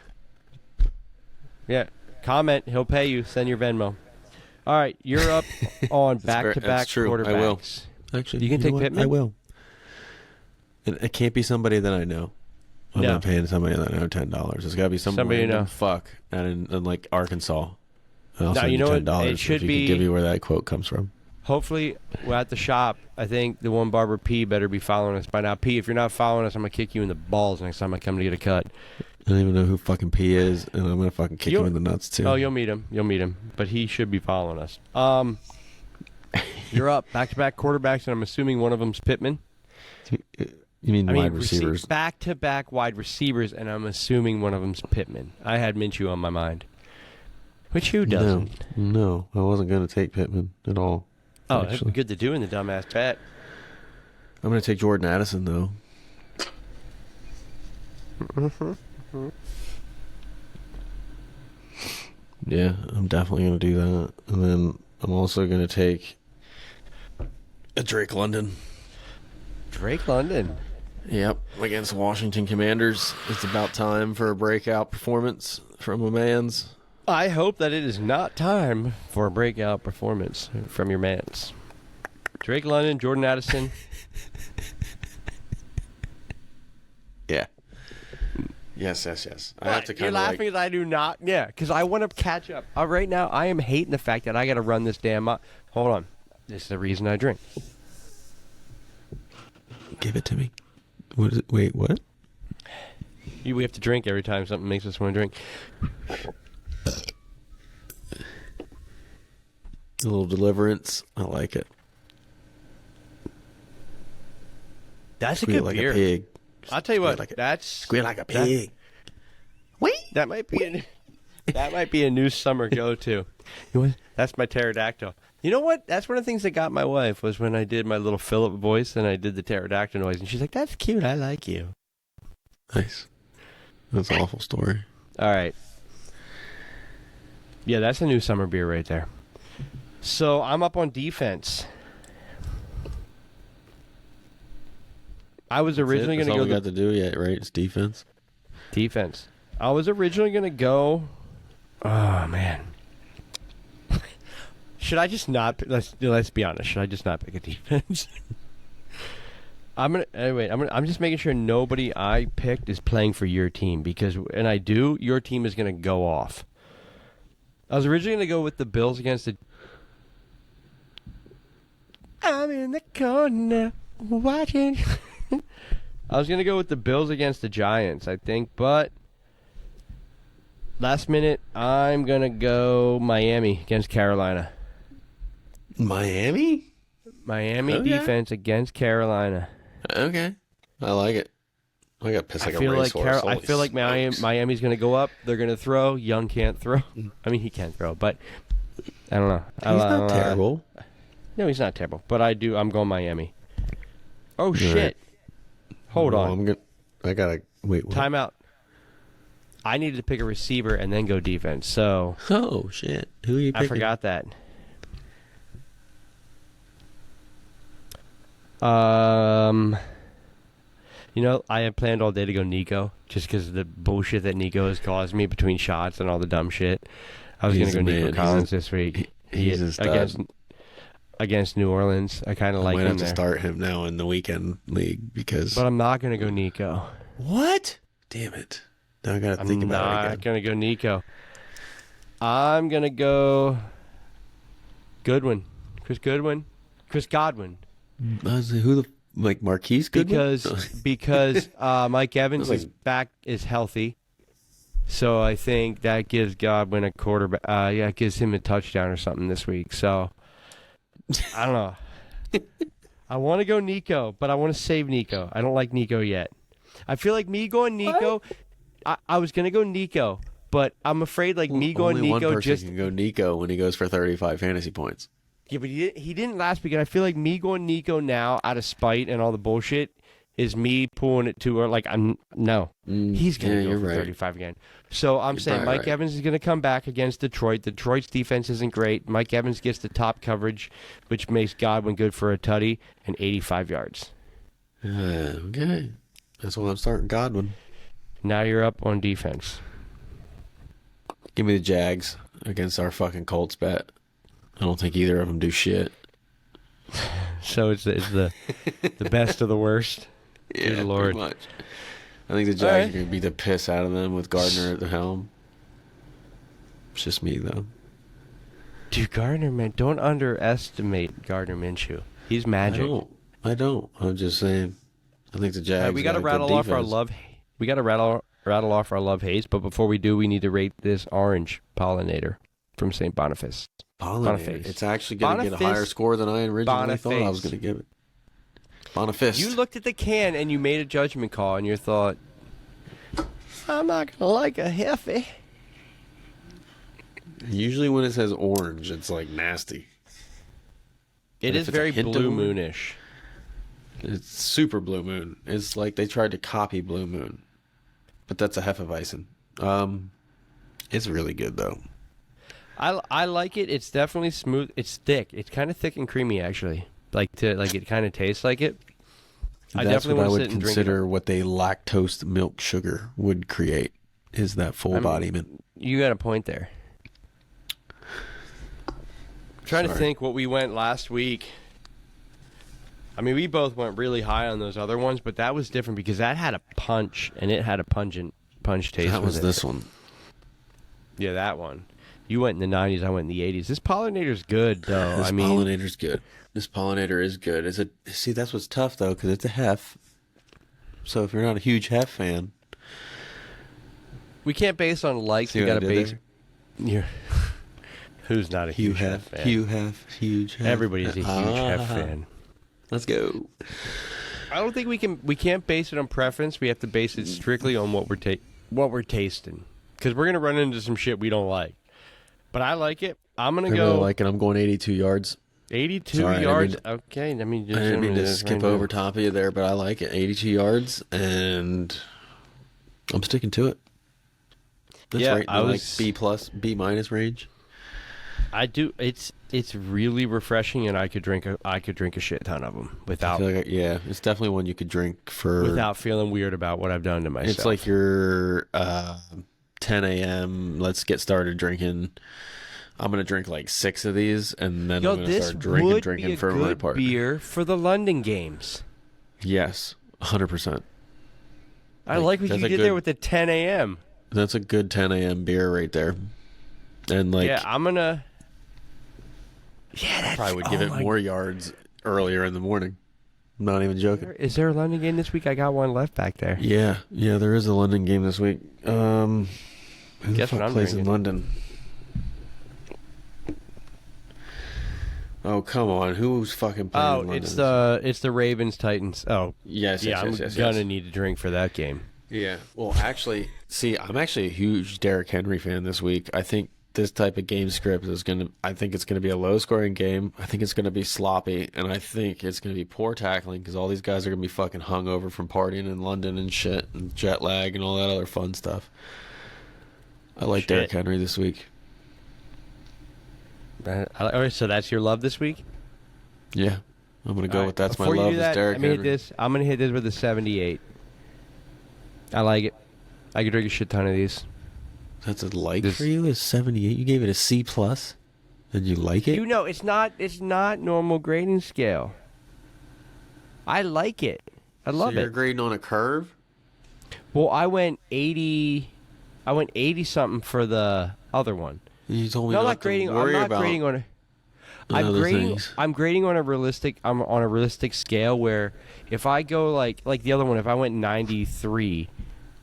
Yeah. Comment. He'll pay you. Send your Venmo. All right. You're up on back-to-back that's true. quarterbacks. I will. Actually, You can take Pittman? I will. It can't be somebody that I know. I'm No. not paying somebody that I know $10. It's got to be Somebody you know. fuck in like Arkansas. And I'll Now, send you you know what? $10 It if should you be- can give me where that quote comes from. Hopefully, we're at the shop. I think the one barber P better be following us by now. P, if you're not following us, I'm going to kick you in the balls next time I come to get a cut. I don't even know who fucking P is, and I'm gonna fucking kick him in the nuts too. Oh, you'll meet him. You'll meet him. But he should be following us. You're up. Back-to-back quarterbacks, and I'm assuming one of them's Pittman. You mean wide receivers? Back-to-back wide receivers, and I'm assuming one of them's Pittman. I had Minshew on my mind. Which who doesn't? No, I wasn't gonna take Pittman at all. Oh, it'd be actually. good to do in the dumbass bet. I'm gonna take Jordan Addison though. Yeah, I'm definitely gonna do that, and then I'm also gonna take a Drake London. Drake London. Yep, against Washington Commanders. It's about time for a breakout performance from a man's. I hope that it is not time for a breakout performance from your mans. Drake London, Jordan Addison. Yeah. Yes. I have to kind You're of laughing because I do not. Yeah, because I want to catch up. Right now, I am hating the fact that I got to run this damn up. Hold on. This is the reason I drink. give it to me. What is it? Wait, what? We have to drink every time something makes us want to drink. A little deliverance. I like it. That's Squeal a good like beer. a pig. I'll tell you what. Like That's Squeal like a pig. Wait, that might be a new summer go-to. That's my pterodactyl. You know what? That's one of the things that got my wife was when I did my little Philip voice and I did the pterodactyl noise, and she's like, "That's cute. I like you." Nice. That's an awful story. All right. Yeah, that's a new summer beer right there. So I'm up on defense. I was originally going That's to all go we got to do yet, right? It's defense. defense. I was originally going to go. Oh man. Should I just not? Let's be honest. Should I just not pick a defense? I'm just making sure nobody I picked is playing for your team because, and I do, your team is going to go off. I was originally going to go with the Bills against the. I'm in the corner watching. I was going to go with the Bills against the Giants, I think, but last minute, I'm going to go Miami against Carolina. Miami? Miami Okay. defense against Carolina. Okay. I like it. I got pissed like a racehorse. I feel like Miami's going to go up. They're going to throw. Young can't throw. I mean, he can throw, but I don't know. He's not terrible. No, he's not terrible. But I'm going Miami. Oh, shit. Right. Hold on. I got to wait. What? Timeout. I needed to pick a receiver and then go defense. So Oh, shit. Who are you picking? I forgot that. I had planned all day to go Nico, just because of the bullshit that Nico has caused me between shots and all the dumb shit. I was going to go Nico Collins this week. He's a stud. Against New Orleans. I kind of like might him have to there. start him now in the weekend league because. But I'm not going to go Nico. What? Damn it! Now I got to think about it I'm again. not going to go Nico. I'm going to go Goodwin. Chris Godwin. Who the Marquise Goodwin? Because Mike Evans like- is back, is healthy. So I think that gives Godwin a quarterback. It gives him a touchdown or something this week. So I don't know. I want to go Nico, but I want to save Nico. I don't like Nico yet. I feel like me going Nico. I was gonna go Nico, but I'm afraid me going Only Nico one person just can go Nico when he goes for 35 fantasy points. yeah, but he didn't last week, and I feel like me going Nico now out of spite and all the bullshit is me pulling it to her. He's gonna go for 35 again. So I'm saying Mike Evans is gonna come back against Detroit. Detroit's defense isn't great. Mike Evans gets the top coverage, which makes Godwin good for a tutty and 85 yards. Okay, that's why I'm starting Godwin. Now you're up on defense. Give me the Jags against our fucking Colts bet. I don't think either of them do shit. So it's the best of the worst. Yeah, Good Lord. pretty much. I think the Jags are going to beat the piss out of them with Gardner at the helm. It's just me, though. Dude, Gardner, man, don't underestimate Gardner Minshew. He's magic. I don't. I'm just saying. I think the Jags. We got to rattle off our love. We got to rattle off our love hates, but before we do, we need to rate this Orange Pollinator from St. Boniface. Pollinator. It's actually going to get a higher score than I originally thought I was going to give it. Boniface. You looked at the can and you made a judgment call, and you thought, I'm not going to like a Hefe. Usually when it says orange, it's like nasty. It is very Blue Moonish. It's super Blue Moon. It's like they tried to copy Blue Moon. But that's a Hefeweizen. It's really good, though. I like it. It's definitely smooth. It's thick. It's kind of thick and creamy, actually. It kind of tastes like it. That's what I would consider what they lactose milk sugar would create, is that full embodiment. You got a point there. Trying to think what we went last week. I mean, we both went really high on those other ones, but that was different because that had a punch, and it had a pungent punch taste. That was this one. Yeah, that one. You went in the 90s, I went in the 80s. This Pollinator's good, though. This Pollinator's good. This Pollinator is good. See, that's what's tough, though, because it's a Hef. So if you're not a huge Hef fan... We can't base on likes. We got to base... Who's not a huge Hef fan? Huge Hef. Everybody's a huge Hef fan. Let's go. I don't think we can't base it on preference. We have to base it strictly on what we're tasting. Because we're going to run into some shit we don't like. But I like it. I'm going to go... I really like it. I'm going 82 yards. 82 yards? Okay. I didn't mean to skip over top of you there, but I like it. 82 yards, and I'm sticking to it. That's right. I was like B minus range. I do. It's really refreshing, and I could drink a shit ton of them without. It's definitely one you could drink without feeling weird about what I've done to myself. It's like your 10 a.m. Let's get started drinking. I'm gonna drink like 6 of these, and then I'm gonna start drinking for my part. Beer for the London games. Yes, 100%. I like what you did there with the 10 a.m. That's a good 10 a.m. beer right there. And I'm gonna. Yeah, that's probably would give it more yards earlier in the morning. I'm not even joking. Is there a London game this week? I got one left back there. Yeah, there is a London game this week. Who Guess what I'm plays drinking? in London? Oh, come on. Who's fucking playing in London? It's the Ravens Titans. Oh. Yes, I'm gonna need to drink for that game. Yeah. Well, actually, I'm actually a huge Derrick Henry fan this week. I think this type of game script I think it's gonna be a low scoring game. I think it's gonna be sloppy, and I think it's gonna be poor tackling because all these guys are gonna be fucking hungover from partying in London and shit and jet lag and all that other fun stuff. I like Derrick Henry this week. All right, so that's your love this week? Yeah, I'm gonna go with that's my love. Is Derrick Henry. I'm gonna hit this with a 78. I like it. I could drink a shit ton of these. That's a for you. A 78. You gave it a C plus, and you like it. It's not normal grading scale. I like it. I love it. You're grading on a curve. Well, I went 80. I went 80 something for the other one. You told me I'm not grading on I'm other grading. things. I'm grading on a realistic. I'm on a realistic scale where if I go like the other one, if I went 93,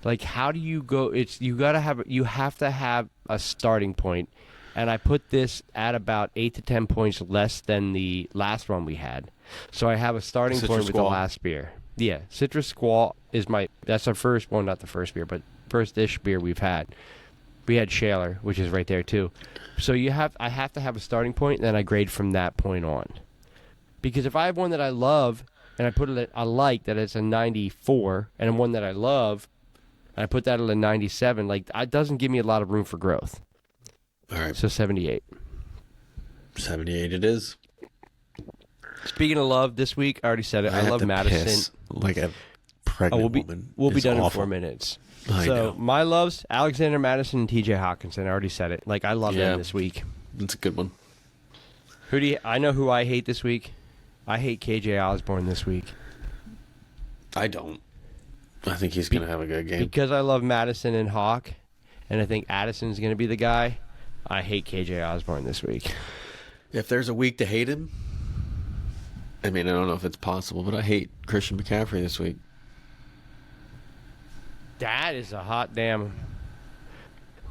like how do you go? It's you have to have a starting point, and I put this at about 8 to 10 points less than the last one we had. So I have a starting Citrus point with the Squall. last beer. Yeah, Citrus Squall is that's our first, well, not the first beer, but first-ish beer we've had. We had Shaler, which is right there too. So I have to have a starting point, and then I grade from that point on. Because if I have one that I love, and I put it at, I like that it's a 94, and one that I love, and I put that at a 97, like it doesn't give me a lot of room for growth. All right. So 78. 78 it is. Speaking of love, this week I already said it. I have love to Madison. piss like a pregnant woman. We'll be It's done in awful. 4 minutes. I So know. my loves, Alexander Madison and T.J. Hawkinson. I already said it. Like I love them this week. That's a good one. I know who I hate this week. I hate KJ Osborne this week I don't. I think he's going to have a good game. because I love Madison and Hawk, and I think Addison's going to be the guy. I hate KJ Osborne this week. If there's a week to hate him, I mean, I don't know if it's possible, but I hate Christian McCaffrey this week. That is a hot damn.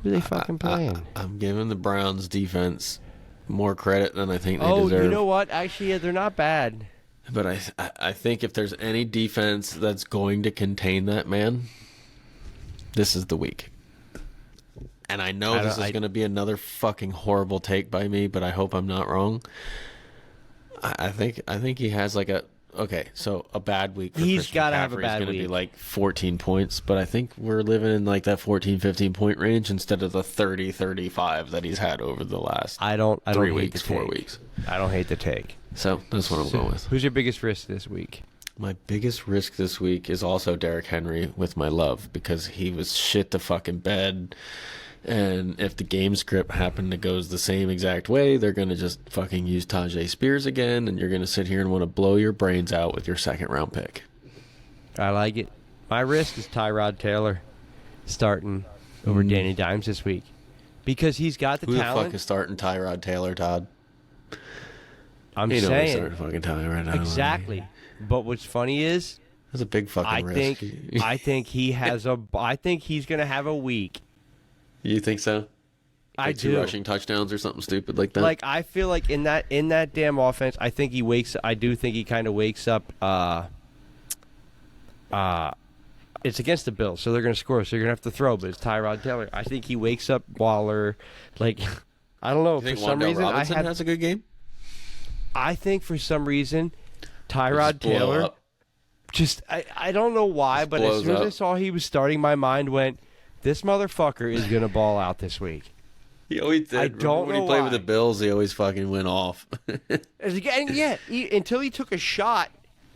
Who are they fucking playing? I'm giving the Browns defense more credit than I think they Oh, deserve. you know what? Actually, yeah, they're not bad. But I think if there's any defense that's going to contain that man, this is the week. And I know this is going to be another fucking horrible take by me, but I hope I'm not wrong. I think he has like a bad week for He's Christian gotta have a McCaffrey bad is going to be week. like 14 points, but I think we're living in like that 14, 15 point range instead of the 30, 35 that he's had over the last I don't 3 hate weeks, the 4 take. weeks. I don't hate the take. So that's what I'm going with. Who's your biggest risk this week? My biggest risk this week is also Derrick Henry with my love because he was shit to fucking bed. And if the game script happened to goes the same exact way, they're going to just fucking use Tajay Spears again, and you're going to sit here and want to blow your brains out with your second round pick. I like it. My risk is Tyrod Taylor starting over Danny Dimes this week because he's got the Who the talent. fuck is starting Tyrod Taylor, Todd? I'm Ain't nobody saying starting fucking Taylor right now. exactly. But what's funny is That's a big fucking I risk. think he has a. I think he's gonna have a week. You think so? I Like 2 do. rushing touchdowns or something stupid like that? Like I feel like in that damn offense, I think he wakes. I do think he kind of wakes up. It's against the Bills, so they're going to score. So you're going to have to throw, but it's Tyrod Taylor. I think he wakes up Waller. Like I don't know. you think For some Wan'Dale reason, Robinson has a good game? I think for some reason, Tyrod Just blow Taylor. up. Just I don't know why, Just but as blows soon as I up. saw he was starting, my mind went, "This motherfucker is going to ball out this week." He always did. I Remember don't when know he played why. with the Bills, he always fucking went off. And yeah, until he took a shot,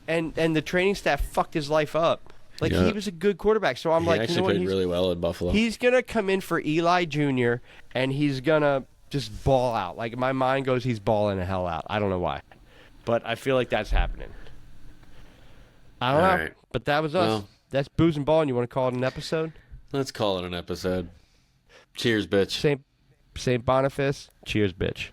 and the training staff fucked his life up. Like Yeah. he was a good quarterback, so I'm He like, actually you know what? played really well in Buffalo. He's gonna come in for Eli Jr. and he's gonna just ball out. Like my mind goes, he's balling the hell out. I don't know why, but I feel like that's happening. I don't All know, right. but that was us. Well- That's Booze and Ball, and you want to call it an episode? Let's call it an episode. Cheers, bitch. Saint Boniface. Cheers, bitch.